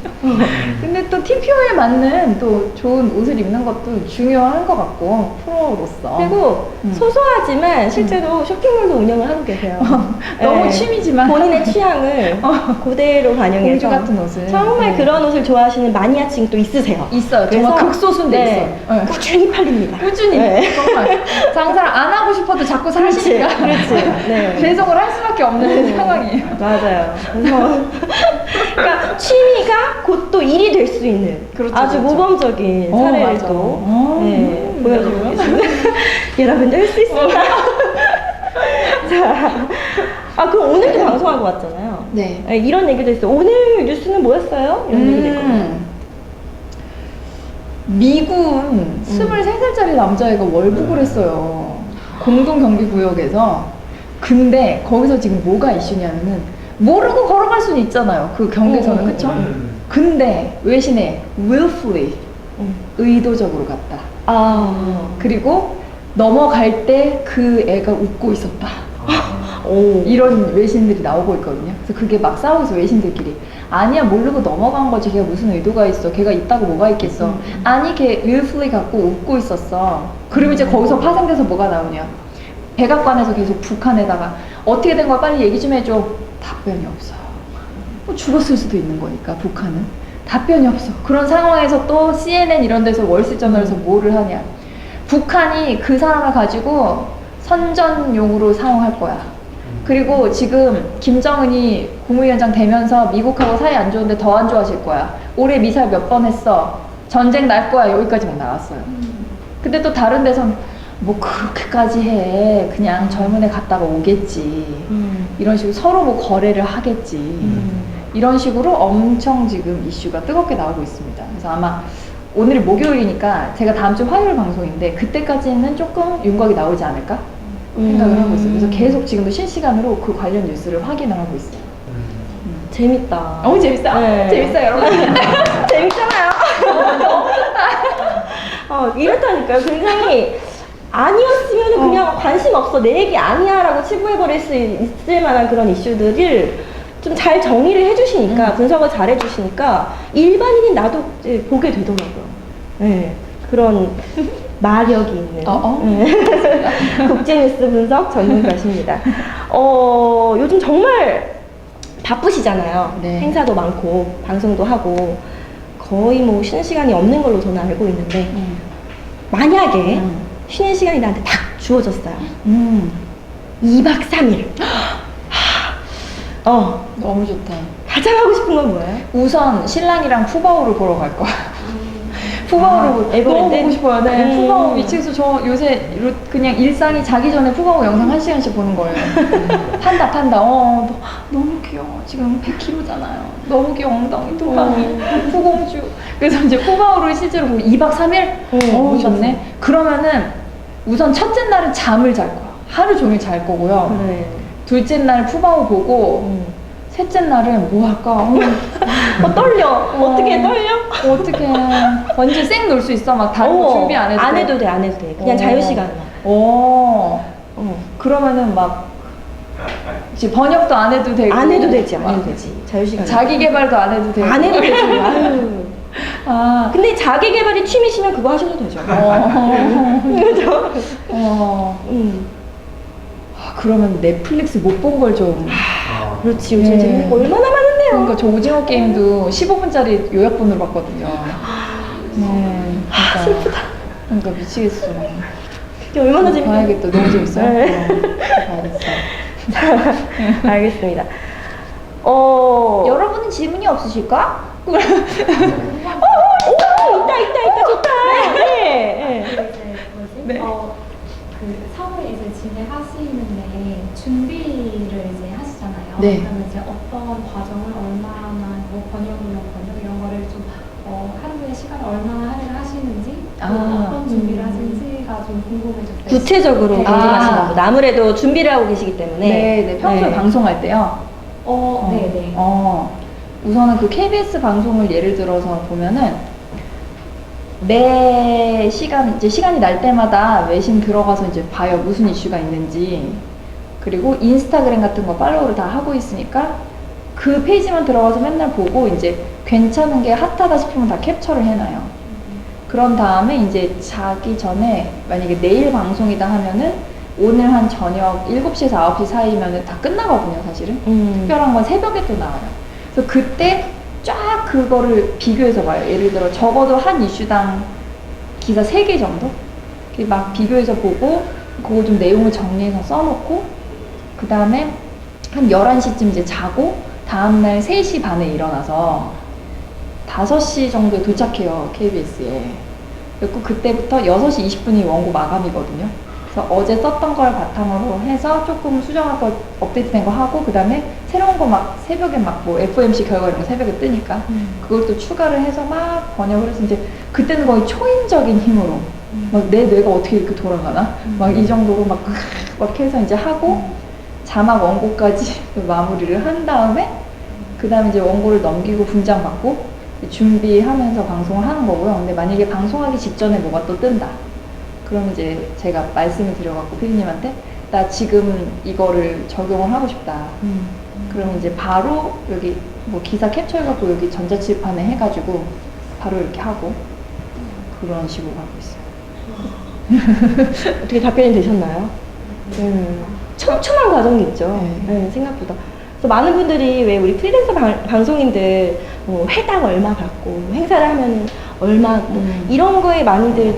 근데 또 TPO에 맞는 또 좋은 옷을 입는 것도 중요한 것 같고, 프로로서. 그리고 소소하지만 실제로 쇼핑몰도 운영을 하고 계세요. 너무 네. 취미지만 본인의 취향을 그대로 반영해서 공주 같은 옷을 정말 그런 옷을 좋아하시는 마니아층이 또 있으세요. 있어요. 그래서 정말 극소수인데 있어요. 네. 꾸준히 팔립니다. 꾸준히 네. 정말 장사를 안 하고 싶어도 자꾸 사시니까 그렇지. 네. 배송을 할 수밖에 없는 상황이에요. 맞아요. 그래서 그러니까 취미가 곧 또 일이 될 수 있는 그렇죠, 아주 그렇죠. 모범적인 사례를 맞아. 또 보여주고 계십니다. 여러분도 할 수 있습니다. 자, 그럼 오늘도 방송하고 왔잖아요. 네. 이런 얘기도 있어요. 오늘 뉴스는 뭐였어요? 이런 얘기도 있거든요. 미군 23살짜리 남자애가 월북을 했어요. 공동경비구역에서. 근데 거기서 지금 뭐가 이슈냐면은 모르고 걸어갈 수는 있잖아요. 그 경계선을. 그쵸? 근데 외신에 willfully 의도적으로 갔다. 아, 그리고 넘어갈 때 그 애가 웃고 있었다. 오. 이런 외신들이 나오고 있거든요. 그래서 그게 막 싸우고 있어, 외신들끼리. 아니야, 모르고 넘어간 거지. 걔가 무슨 의도가 있어. 걔가 있다고 뭐가 있겠어. 아니, 걔 willfully 갖고 웃고 있었어. 그리고 이제 거기서 파생돼서 뭐가 나오냐. 백악관에서 계속 북한에다가 어떻게 된 거야? 빨리 얘기 좀 해줘. 답변이 없어. 뭐 죽었을 수도 있는 거니까, 북한은. 답변이 없어. 그런 상황에서 또 CNN 이런 데서 월스트리트저널에서 뭐를 하냐. 북한이 그 사람을 가지고 선전용으로 사용할 거야. 그리고 지금 김정은이 국무위원장 되면서 미국하고 사이 안 좋은데 더 안 좋아질 거야. 올해 미사일 몇 번 했어. 전쟁 날 거야. 여기까지만 나왔어요. 근데 또 다른 데선 뭐 그렇게까지 해. 그냥 젊은 애 갔다가 오겠지. 이런 식으로 서로 뭐 거래를 하겠지. 이런 식으로 엄청 지금 이슈가 뜨겁게 나오고 있습니다. 그래서 아마 오늘이 목요일이니까 제가 다음 주 화요일 방송인데 그때까지는 조금 윤곽이 나오지 않을까 생각을 하고 있어요. 그래서 계속 지금도 실시간으로 그 관련 뉴스를 확인을 하고 있어요. 재밌다. 너무 재밌어요. 네. 재밌어요, 여러분. 재밌잖아요. 이렇다니까요. 굉장히 아니었으면 그냥 관심 없어. 내 얘기 아니야 라고 치부해버릴 수 있을 만한 그런 이슈들을 좀 잘 정리를 해주시니까, 분석을 잘 해주시니까 일반인인 나도 이제 보게 되더라고요. 네. 그런 마력이 있는 네. 국제뉴스 분석 전문가십니다. 요즘 정말 바쁘시잖아요. 네. 행사도 많고 방송도 하고 거의 뭐 쉬는 시간이 없는 걸로 저는 알고 있는데 만약에 쉬는 시간이 나한테 딱 주어졌어요. 2박 3일. 너무 좋다. 가장 하고 싶은 건 뭐예요? 우선 신랑이랑 푸바오를 보러 갈 거야. 푸바오를 너무 에버랜드? 보고 싶어요. 네. 푸바오 미치겠어. 저 요새 그냥 일상이 자기 전에 푸바오 영상 1시간씩 보는 거예요. 판다. 너무 귀여워. 지금 100kg잖아요. 너무 귀여워. 엉덩이 두방이. 푸공주. 그래서 이제 푸바오를 실제로 보고 2박 3일? 너무 좋네. 그러면은 우선 첫째 날은 잠을 잘 거야. 하루 종일 잘 거고요. 네. 둘째 날 푸바오 보고 셋째 날은 뭐 할까? 떨려. 어떻게 떨려? 어떻게 완전 쌩 놀 수 있어? 막 다른 거 준비 안 해도 돼? 안 해도 돼. 그냥 어. 자유시간만. 그러면은 막 이제 번역도 안 해도 되고 안 해도 되지. 안 막 해도 되지. 자유시간. 자기 개발도 안 해도 되고 안 해도 되지. 아유. 아, 근데 자기 개발이 취미시면 그거 하셔도 되죠. 그죠? 그러면 넷플릭스 못 본 걸 좀 그렇지. 요즘 네. 재밌는 거 얼마나 많은데요. 그러니까 저 오징어 게임도 15분짜리 요약본으로 봤거든요. 네, 그러니까, 그러니까 미치겠어. 그게 얼마나 재밌어요. 봐야겠다. 너무 재밌어요. 네. 봐야겠어. 알겠습니다. 여러분은 질문이 없으실까? 오, 있다. 좋다. 네. 네. 그 사회 이제 진행하시는데 준비를 이제 하시잖아요. 네. 그러면 이제 어떤 과정을 얼마나 뭐 번역 이런 거를 좀 하루에 시간을 얼마나 할애를 하시는지 또 어떤 준비를 하시는지가 좀 궁금해졌어요. 구체적으로 궁금하시나 보다. 아무래도 준비를 하고 계시기 때문에. 네, 평소에 네. 방송할 때요. 네네. 우선은 그 KBS 방송을 예를 들어서 보면은 매 시간 이제 시간이 날 때마다 외신 들어가서 이제 봐요. 무슨 이슈가 있는지. 그리고 인스타그램 같은 거 팔로우를 다 하고 있으니까 그 페이지만 들어가서 맨날 보고 이제 괜찮은 게 핫하다 싶으면 다 캡처를 해놔요. 그런 다음에 이제 자기 전에 만약에 내일 방송이다 하면은 오늘 한 저녁 7시에서 9시 사이면은 다 끝나거든요, 사실은. 특별한 건 새벽에 또 나와요. 그래서 그때 쫙 그거를 비교해서 봐요. 예를 들어 적어도 한 이슈당 기사 3개 정도? 이렇게 막 비교해서 보고 그거 좀 내용을 정리해서 써놓고 그 다음에 한 11시쯤 이제 자고 다음날 3시 반에 일어나서 5시 정도에 도착해요, KBS에. 그리고 그때부터 6시 20분이 원고 마감이거든요. 그래서 어제 썼던 걸 바탕으로 해서 조금 수정할 거 업데이트된 거 하고 그 다음에 새로운 거 막 새벽에 막 뭐 FOMC 결과 이런 거 새벽에 뜨니까 그걸 또 추가를 해서 막 번역을 해서 이제 그때는 거의 초인적인 힘으로 막 내 뇌가 어떻게 이렇게 돌아가나 막 이 정도로 막 해서 이제 하고 자막 원고까지 마무리를 한 다음에 그 다음에 이제 원고를 넘기고 분장 받고 준비하면서 방송을 하는 거고요. 근데 만약에 방송하기 직전에 뭐가 또 뜬다. 그럼 이제 제가 말씀을 드려갖고 피디님한테 나 지금 이거를 적용을 하고 싶다. 그러면 이제 바로 여기 뭐 기사 캡처해갖고 여기 전자칠판에 해가지고 바로 이렇게 하고 그런 식으로 하고 있어요. 어떻게 답변이 되셨나요? 촘촘한 과정이 있죠. 네, 생각보다. 그래서 많은 분들이 왜 우리 프리랜서 방송인들 뭐 회당 얼마 받고 행사를 하면 얼마 뭐 이런 거에 많이들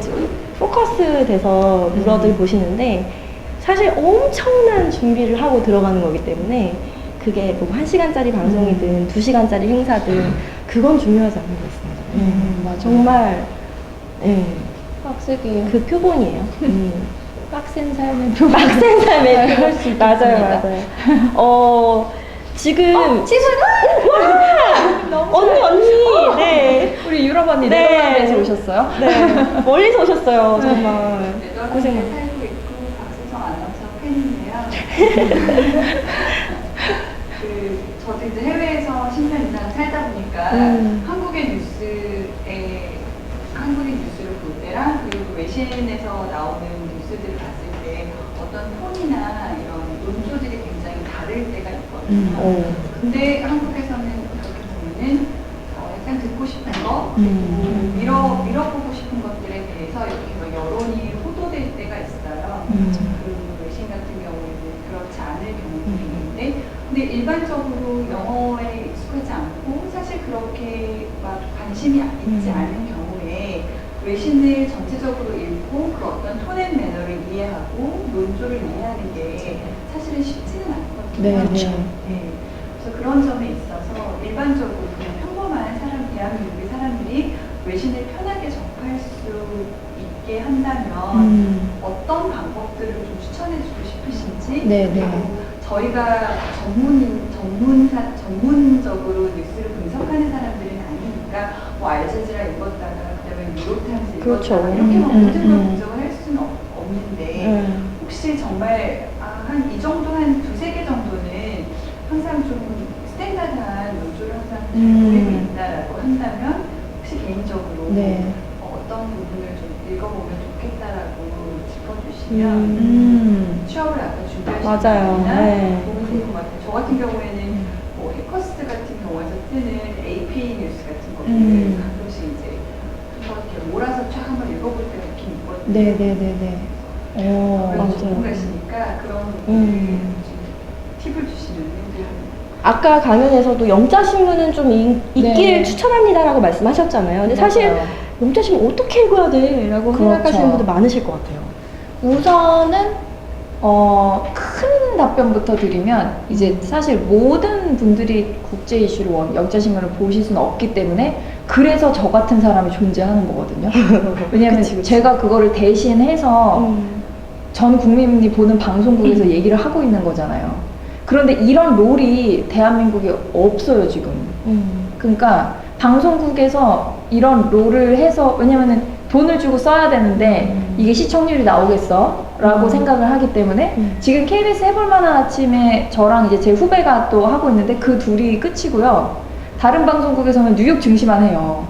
포커스 돼서 물어들 보시는데 사실 엄청난 준비를 하고 들어가는 거기 때문에 그게 뭐 1시간짜리 방송이든 2시간짜리 행사든 그건 중요하지 않은 것 같습니다. 맞아요. 정말 빡세게 그 표본이에요. 빡센 삶의 표본. 빡센 삶의 그럴 수 표본. 맞아요. 지금 언니 네. 우리 유럽 언니 네. 네덜란드에서 오셨어요? 네. 멀리서 오셨어요. 정말 고생. 살고 있고 박수성 아나운서 팬이에요. 저도 이제 해외에서 10년 이상 살다 보니까 한국의 뉴스를 볼 때랑 그리고 외신에서 나오는 뉴스들을 봤을 때 어떤 톤이나 이런 논조들이 굉장히 다를 때가 있거든요. 근데 한국에서는 그렇게 보면은 약간 듣고 싶은 거, 밀어보고 싶은 것들에 대해서 이렇게 뭐 여론이 호도될 때가 있어요. 그 외신 같은 경우에는 그렇지 않을 경우들이 있는데, 근데 일반적으로 영어에 익숙하지 않고 사실 그렇게 막 관심이 있지 않은 경우에 외신을 전체적으로 읽고 그 어떤 톤앤 매너를 이해하고 논조를 이해하는 게 사실은 쉽지는 않거든요. 네. 그래서 그런 점에 있어서 일반적으로 그냥 평범한 대한민국의 사람들이 외신을 편하게 접할 수 있게 한다면 어떤 방법들을 좀 추천해주고 싶으신지 그리고 저희가 전문적으로 뉴스를 분석하는 사람들은 아니니까 뭐 알자지라 읽었다가 그다음에 뉴욕타임스 그렇죠. 읽었다가 이렇게 막 모든 걸 분석을 할 수는 없는데 혹시 정말 한 이 정도 한 두세 개 정도는 항상 좀 스탠다드한 논조를 항상 보이고 있다라고 한다면 혹시 개인적으로 어떤 부분을 좀 읽어보면 좋겠다라고 짚어주시면 취업을 아까 준비하시는 맞아요. 네. 도움이 될 것 같아요. 저 같은 경우에는 뭐 해커스 같은 경우에서 뜨는 AP 뉴스 같은 거를 가끔씩 이제 한번 이렇게 몰아서 쫙 한번 읽어볼 때가 있긴 있거든요. 네네네네. 그래서 전문가시니까 그런 부분을 좀 팁을 주시면 아까 강연에서도 영자신문은 좀 읽기를 네. 추천합니다라고 말씀하셨잖아요. 근데 사실 맞아요. 영자신문 어떻게 읽어야 돼? 라고 생각하시는 분들 많으실 것 같아요. 우선은 큰 답변부터 드리면 이제 사실 모든 분들이 국제 이슈를 영자신문을 보실 수는 없기 때문에 그래서 저 같은 사람이 존재하는 거거든요. 왜냐하면 제가 그거를 대신해서 전 국민이 보는 방송국에서 얘기를 하고 있는 거잖아요. 그런데 이런 롤이 대한민국에 없어요, 지금. 그러니까 방송국에서 이런 롤을 해서, 왜냐면은 돈을 주고 써야 되는데 이게 시청률이 나오겠어? 라고 생각을 하기 때문에 지금 KBS 해볼만한 아침에 저랑 이제 제 후배가 또 하고 있는데 그 둘이 끝이고요. 다른 방송국에서는 뉴욕 증시만 해요.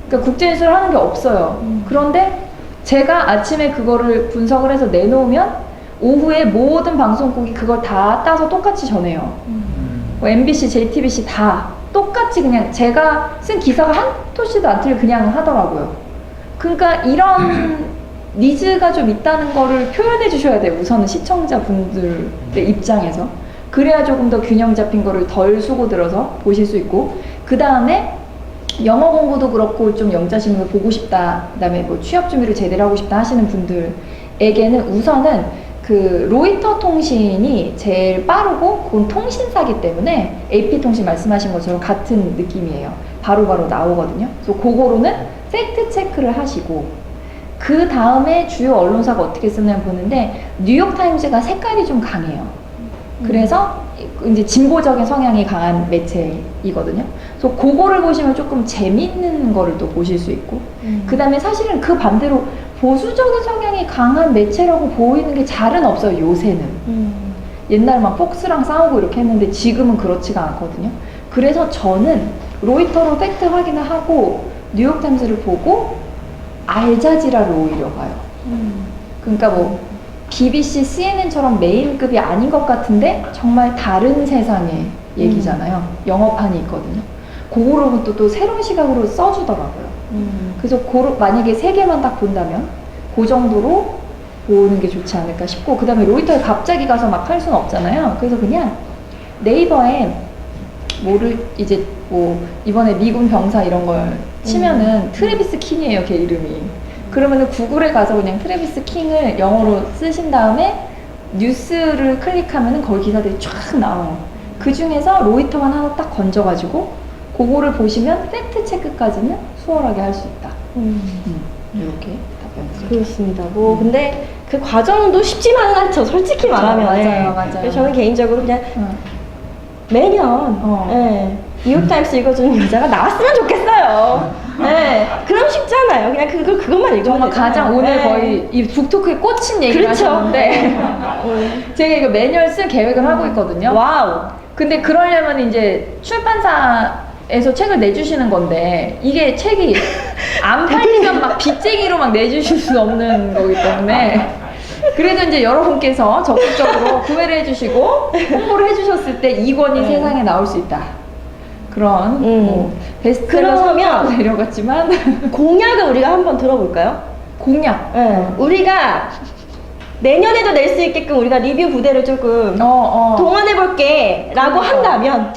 그러니까 국제뉴스를 하는 게 없어요. 그런데 제가 아침에 그거를 분석을 해서 내놓으면 오후에 모든 방송국이 그걸 다 따서 똑같이 전해요. 뭐 MBC, JTBC 다 똑같이 그냥 제가 쓴 기사가 한 토시도 안 틀리고 그냥 하더라고요. 그러니까 이런 니즈가 좀 있다는 거를 표현해 주셔야 돼요. 우선은 시청자분들의 입장에서. 그래야 조금 더 균형 잡힌 거를 덜 수고 들어서 보실 수 있고, 그 다음에 영어 공부도 그렇고 좀 영자신문을 보고 싶다, 그 다음에 뭐 취업 준비를 제대로 하고 싶다 하시는 분들에게는 우선은 그 로이터 통신이 제일 빠르고 그건 통신사기 때문에 AP통신 말씀하신 것처럼 같은 느낌이에요. 바로바로 나오거든요. 그래서 그거로는 팩트 체크를 하시고, 그 다음에 주요 언론사가 어떻게 쓰냐고 보는데 뉴욕타임즈가 색깔이 좀 강해요. 그래서 이제 진보적인 성향이 강한 매체이거든요. 그래서 그거를 보시면 조금 재밌는 거를 또 보실 수 있고, 그 다음에 사실은 그 반대로 보수적인 성향이 강한 매체라고 보이는 게 잘은 없어요, 요새는. 옛날 막 폭스랑 싸우고 이렇게 했는데 지금은 그렇지가 않거든요. 그래서 저는 로이터로 팩트 확인을 하고 뉴욕타임즈를 보고 알자지라를 오히려 봐요. 그러니까 뭐 BBC, CNN처럼 메인급이 아닌 것 같은데 정말 다른 세상의 얘기잖아요. 영어판이 있거든요. 그거로 또 새로운 시각으로 써주더라고요. 그래서 만약에 3개만 딱 본다면 그 정도로 보는 게 좋지 않을까 싶고, 그 다음에 로이터에 갑자기 가서 막 할 수는 없잖아요. 그래서 그냥 네이버에 이제 뭐 이번에 미군 병사 이런 걸 치면은 트래비스 킹이에요, 걔 이름이. 그러면은 구글에 가서 그냥 트래비스 킹을 영어로 쓰신 다음에 뉴스를 클릭하면은 거기 기사들이 쫙 나와요. 그 중에서 로이터만 하나 딱 건져가지고 그거를 보시면 팩트 체크까지는 수월하게 할 수 있다. 이렇게 답변 드릴게요. 그렇습니다. 뭐 근데 그 과정도 쉽지만은 않죠. 솔직히 그렇죠. 말하면. 맞아요. 그래서 저는 개인적으로 그냥 매년 뉴욕타임스 읽어주는 여자가 나왔으면 좋겠어요. 그럼 쉽잖아요. 그냥 그것만 읽으면 정말 되잖아요. 가장 오늘 거의 이 북토크에 꽂힌 얘기를 그렇죠. 하셨는데 제가 이거 매년 쓸 계획을 하고 있거든요. 와우. 근데 그러려면 이제 출판사에서 책을 내주시는 건데 이게 책이 안 팔리면 막 빚쟁이로 막 내주실 수 없는 거기 때문에 그래도 이제 여러분께서 적극적으로 구매를 해주시고 홍보를 해주셨을 때 이 권이 세상에 나올 수 있다. 그런 뭐 베스트셀러 그러면 내려갔지만 공약을 우리가 한번 들어볼까요? 공약. 우리가 내년에도 낼 수 있게끔 우리가 리뷰 부대를 조금 동원해볼게 라고 한다면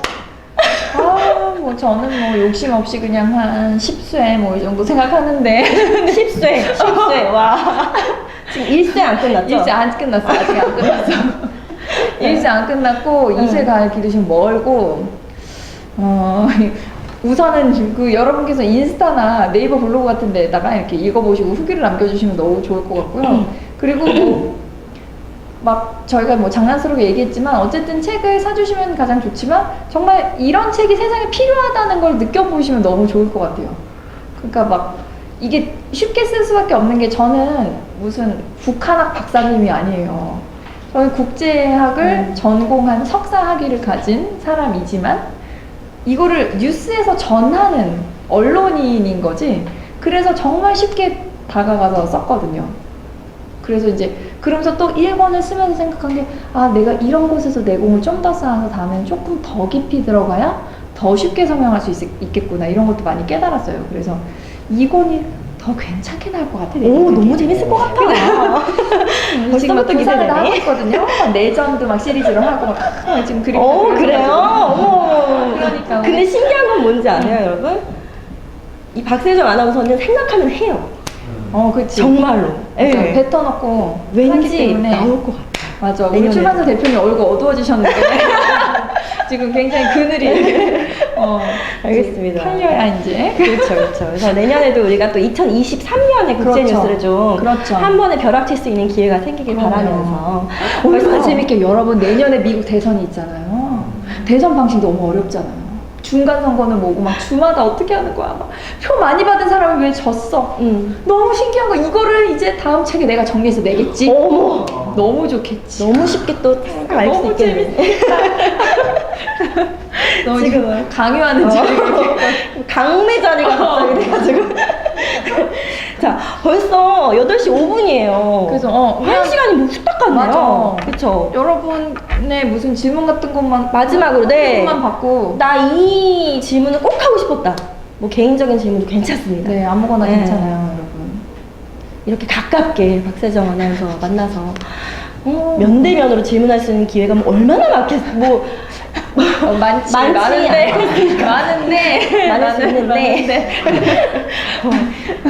뭐 저는 뭐 욕심 없이 그냥 한 10쇄 뭐 이 정도 생각하는데 10쇄 와 지금 1쇄 안 끝났죠? 1쇄 안 끝났어. 아직 안 끝났어. 1쇄 안 끝났고 2쇄 갈 길이 좀 멀고 우선은 그 여러분께서 인스타나 네이버 블로그 같은 데다가 이렇게 읽어보시고 후기를 남겨주시면 너무 좋을 것 같고요. 그리고 뭐 막 저희가 뭐 장난스럽게 얘기했지만 어쨌든 책을 사주시면 가장 좋지만 정말 이런 책이 세상에 필요하다는 걸 느껴보시면 너무 좋을 것 같아요. 그러니까 막 이게 쉽게 쓸 수밖에 없는 게 저는 무슨 국한학 박사님이 아니에요. 저는 국제학을 전공한 석사 학위를 가진 사람이지만 이거를 뉴스에서 전하는 언론인인 거지. 그래서 정말 쉽게 다가가서 썼거든요. 그래서 이제 그러면서 또 1권을 쓰면서 생각한 게 내가 이런 곳에서 내공을 좀 더 쌓아서 다음엔 조금 더 깊이 들어가야 더 쉽게 설명할 수 있겠구나 이런 것도 많이 깨달았어요. 그래서 2권이 더 괜찮게 나올 것 같아. 오 너무 재밌을 것 같아. 지금 막 벌써부터 기사를 하고 기대되네. 있거든요. 내전도 막 시리즈로 하고 막 지금 그림. 그래요? 어머. 그러니까. 근데 신기한 건 뭔지 아세요, 여러분? 이 박세정 아나운서는 생각하면 해요. 그치. 정말로. 예. 뱉어놓고 하기 왠지 때문에. 나올 것 같아. 맞아. 우리 내년에. 출판사 대표님 얼굴 어두워지셨는데 지금 굉장히 그늘이 알겠습니다. 팔려야 이제. 그렇죠. 그래서 내년에도 우리가 또 2023년에 국제 그렇죠. 뉴스를 좀 그렇죠. 한 번에 벼락칠 수 있는 기회가 생기길 바라면서 얼마나 재밌게 여러분 내년에 미국 대선이 있잖아요. 대선 방식 너무 어렵잖아요. 중간 선거는 뭐고 막 주마다 어떻게 하는 거야. 막 표 많이 받은 사람이 왜 졌어. 너무 신기한 거. 이거를 이제 다음 책에 내가 정리해서 내겠지. 어머 너무 좋겠지. 너무 쉽게 또 알 수 너무 있겠네. 너 지금은. 지금 강요하는 자리. 강매 자리가 갑자기 돼가지고 자 벌써 8시 5분이에요. 그래서 한 시간이 뭐 후딱 갔네요. 맞아. 그쵸? 여러분의 무슨 질문 같은 것만 마지막으로 만 받고 나 이 질문을 꼭 하고 싶었다. 뭐 개인적인 질문도 괜찮습니다. 네 아무거나 네. 괜찮아요, 여러분. 이렇게 가깝게 박세정 아나운서 만나서 면대면으로 질문할 수 있는 기회가 뭐 얼마나 많겠어. 많지 많지 많은데 많을 수 있는데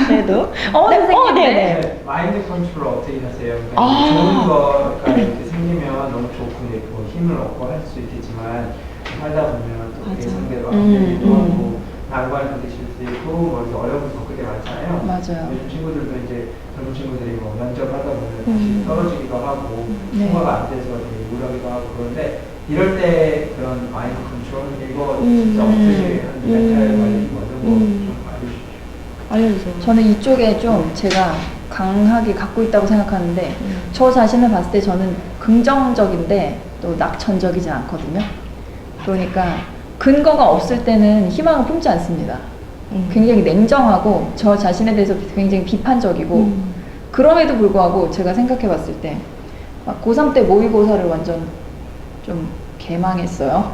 그래도 선생님. 네. 마인드 컨트롤 어떻게 하세요? 그러니까 아. 좋은 거가 이렇게 생기면 너무 좋고 이제 뭐 힘을 얻고 할 수 있겠지만 살다 보면 또 그게 맞아. 상대로 안 되고 뭐 난관을 부딪힐 수 있고 뭐 이렇게 어려움을 겪게 많잖아요. 맞아요. 요즘 친구들도 이제 젊은 친구들이 뭐 면접하다 보면 다시 떨어지기도 하고 통과가 안 돼서 되게 우울하기도 하고 그런데 이럴 때 그런 마인드 컨트롤 이거 진짜 어떻게 하는 멘탈 관리 뭐 이런 거 좀 알려주시죠. 알려주세요. 저는 이쪽에 좀 제가 강하게 갖고 있다고 생각하는데 저 자신을 봤을 때 저는 긍정적인데 또 낙천적이지 않거든요. 그러니까 근거가 없을 때는 희망을 품지 않습니다. 굉장히 냉정하고 저 자신에 대해서 굉장히 비판적이고 그럼에도 불구하고 제가 생각해 봤을 때 막 고3 때 모의고사를 완전 좀 개망했어요.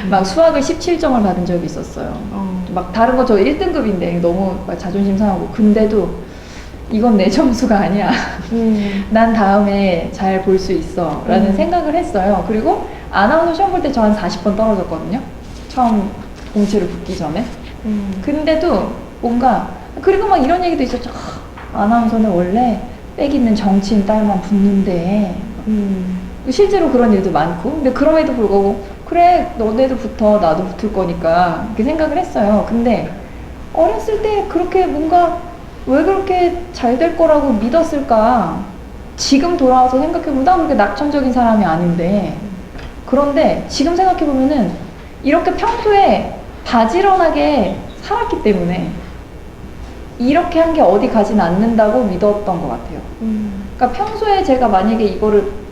막 수학을 17점을 받은 적이 있었어요. 막 다른 거 저 1등급인데 너무 막 자존심 상하고. 근데도 이건 내 점수가 아니야. 난 다음에 잘 볼 수 있어 라는 생각을 했어요. 그리고 아나운서 시험 볼 때 저 한 40번 떨어졌거든요. 처음 공채를 붙기 전에. 근데도 뭔가, 그리고 막 이런 얘기도 있었죠. 아나운서는 원래 빽 있는 정치인 딸만 붙는데. 실제로 그런 일도 많고. 근데 그럼에도 불구하고 그래 너네도 붙어 나도 붙을 거니까 이렇게 생각을 했어요. 근데 어렸을 때 그렇게 뭔가 왜 그렇게 잘 될 거라고 믿었을까? 지금 돌아와서 생각해보면 나 그렇게 낙천적인 사람이 아닌데. 그런데 지금 생각해보면은 이렇게 평소에 바지런하게 살았기 때문에 이렇게 한 게 어디 가진 않는다고 믿었던 것 같아요. 그러니까 평소에 제가 만약에 이거를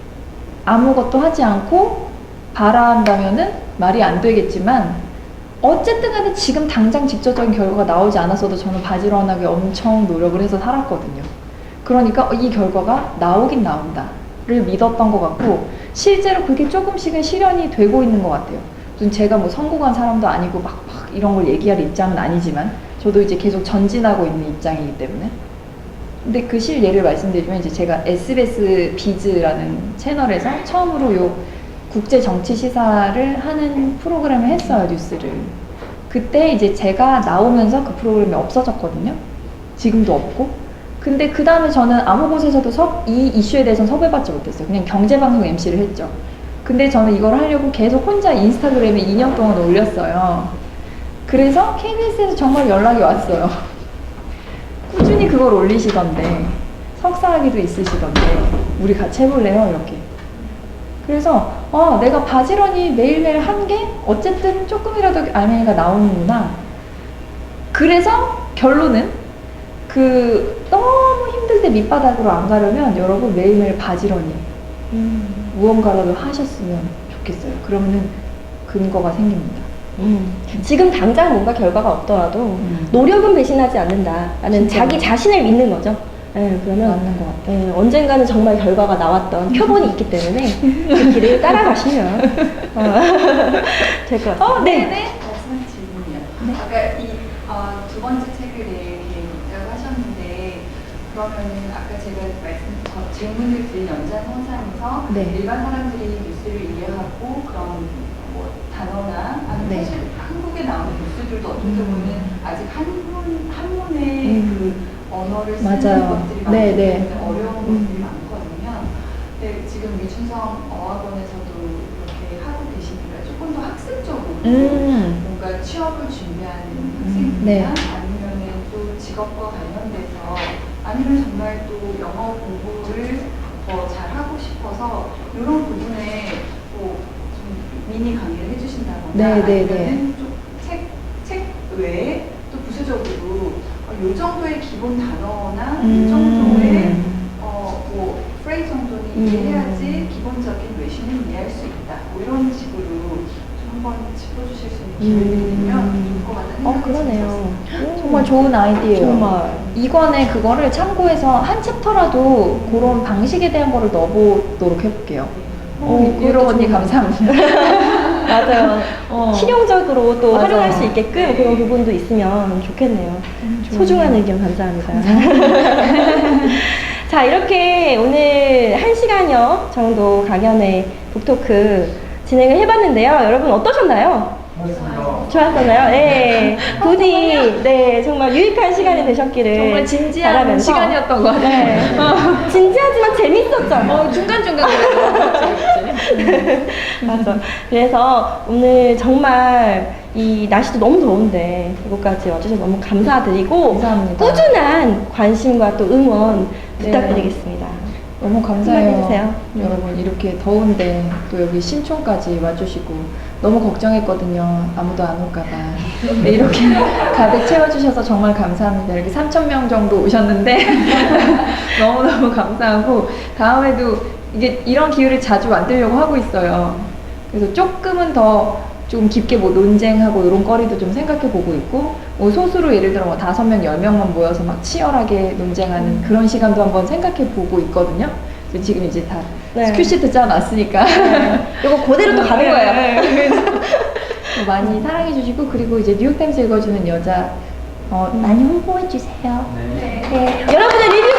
아무것도 하지 않고 바라한다면은 말이 안 되겠지만 어쨌든 간에 지금 당장 직접적인 결과가 나오지 않았어도 저는 바지런하게 엄청 노력을 해서 살았거든요. 그러니까 이 결과가 나오긴 나온다를 믿었던 것 같고 실제로 그게 조금씩은 실현이 되고 있는 것 같아요. 무슨 제가 뭐 성공한 사람도 아니고 막 이런 걸 얘기할 입장은 아니지만 저도 이제 계속 전진하고 있는 입장이기 때문에. 근데 그 실예를 말씀드리면 이제 제가 SBS 비즈라는 채널에서 처음으로 요 국제 정치 시사를 하는 프로그램을 했어요, 뉴스를. 그때 이제 제가 나오면서 그 프로그램이 없어졌거든요. 지금도 없고. 근데 그 다음에 저는 아무 곳에서도 이 이슈에 대해서는 섭외받지 못했어요. 그냥 경제방송 MC를 했죠. 근데 저는 이걸 하려고 계속 혼자 인스타그램에 2년 동안 올렸어요. 그래서 KBS에서 정말 연락이 왔어요. 꾸준히 그걸 올리시던데 석사학위도 있으시던데 우리 같이 해볼래요? 이렇게. 그래서 내가 바지런히 매일매일 한 게 어쨌든 조금이라도 알맹이가 나오는구나. 그래서 결론은 너무 힘들 때 밑바닥으로 안 가려면 여러분 매일매일 바지런히 무언가라도 하셨으면 좋겠어요. 그러면은 근거가 생깁니다. 지금 당장 뭔가 결과가 없더라도 노력은 배신하지 않는다라는 진짜. 자기 자신을 믿는 거죠. 네, 그러면 맞는 것 같아요. 언젠가는 정말 결과가 나왔던 표본이 있기 때문에 그 길을 따라가시면 될 것 같아요. 네네. 마지막 질문이요. 아까 두 번째 책을 낼 계획이라고 하셨는데 그러면은 아까 제가 질문을 드린 연장선상에서 네. 일반 사람들이 뉴스를 이해하고 그런 뭐 단어나 아니면 네. 사실 한국에 나오는 뉴스들도 어떻게 보면 아직 한문의 그 언어를 쓰는 맞아요. 것들이 많기 네, 네. 때문에 어려운 것들이 많거든요. 근데 지금 미춘성 어학원에서도 이렇게 하고 계시니까 조금 더 학습적으로 뭔가 취업을 준비하는 학생들이나 네. 아니면은 또 직업과 관련돼서 아니면 정말 또 영어 공부를 더 잘하고 싶어서 이런 부분에 좀 미니 강의를 해주신다거나 네, 네, 아니면은 좀 책 외에 또 부수적으로 요 정도의 기본 단어나 요 정도의 뭐 프레이즈 정도는 이해해야지 기본적인 외신을 이해할 수 있다. 뭐 이런 식으로 좀 한번 짚어주실 수 있는 기회를 드리면 좋을 것 같다는 생각이 그러네요. 정말 좋은 아이디어예요. 정말. 이권에 그거를 참고해서 한 챕터라도 그런 방식에 대한 거를 넣어보도록 해볼게요. 유로 언니 감사합니다. 맞아요. 실용적으로 또 맞아요. 활용할 수 있게끔 그런 부분도 있으면 좋겠네요. 소중한 의견 감사합니다. 자, 이렇게 오늘 1시간여 정도 강연의 북토크 진행을 해봤는데요. 여러분 어떠셨나요? 좋았었나요? 네. 부디, 네, 정말 유익한 시간이 되셨기를. 정말 진지한 바라면서. 시간이었던 것 같아요. 네. 진지하지만 재밌었죠. 중간중간 맞아. 그래서 오늘 정말 이 날씨도 너무 더운데 이곳까지 와주셔서 너무 감사드리고 감사합니다. 꾸준한 관심과 또 응원 네. 부탁드리겠습니다. 너무 감사해요. 한마디 해주세요. 여러분 이렇게 더운데 또 여기 신촌까지 와주시고 너무 걱정했거든요. 아무도 안 올까봐. 근데 이렇게 가득 채워주셔서 정말 감사합니다. 이렇게 3,000명 정도 오셨는데 너무너무 감사하고 다음에도 이게 이런 기회를 자주 만들려고 하고 있어요. 그래서 조금은 더 좀 깊게 뭐 논쟁하고 이런 거리도 좀 생각해 보고 있고, 뭐 소수로 예를 들어 뭐 5명, 10명만 모여서 막 치열하게 논쟁하는 그런 시간도 한번 생각해 보고 있거든요. 그래서 지금 이제 다 네. 스큐시트 짜놨으니까. 이거 그대로 또 가는 거예요. 그래서 뭐 많이 사랑해 주시고, 그리고 이제 뉴욕타임스 읽어주는 여자 많이 홍보해 주세요. 네. 여러분의 리뷰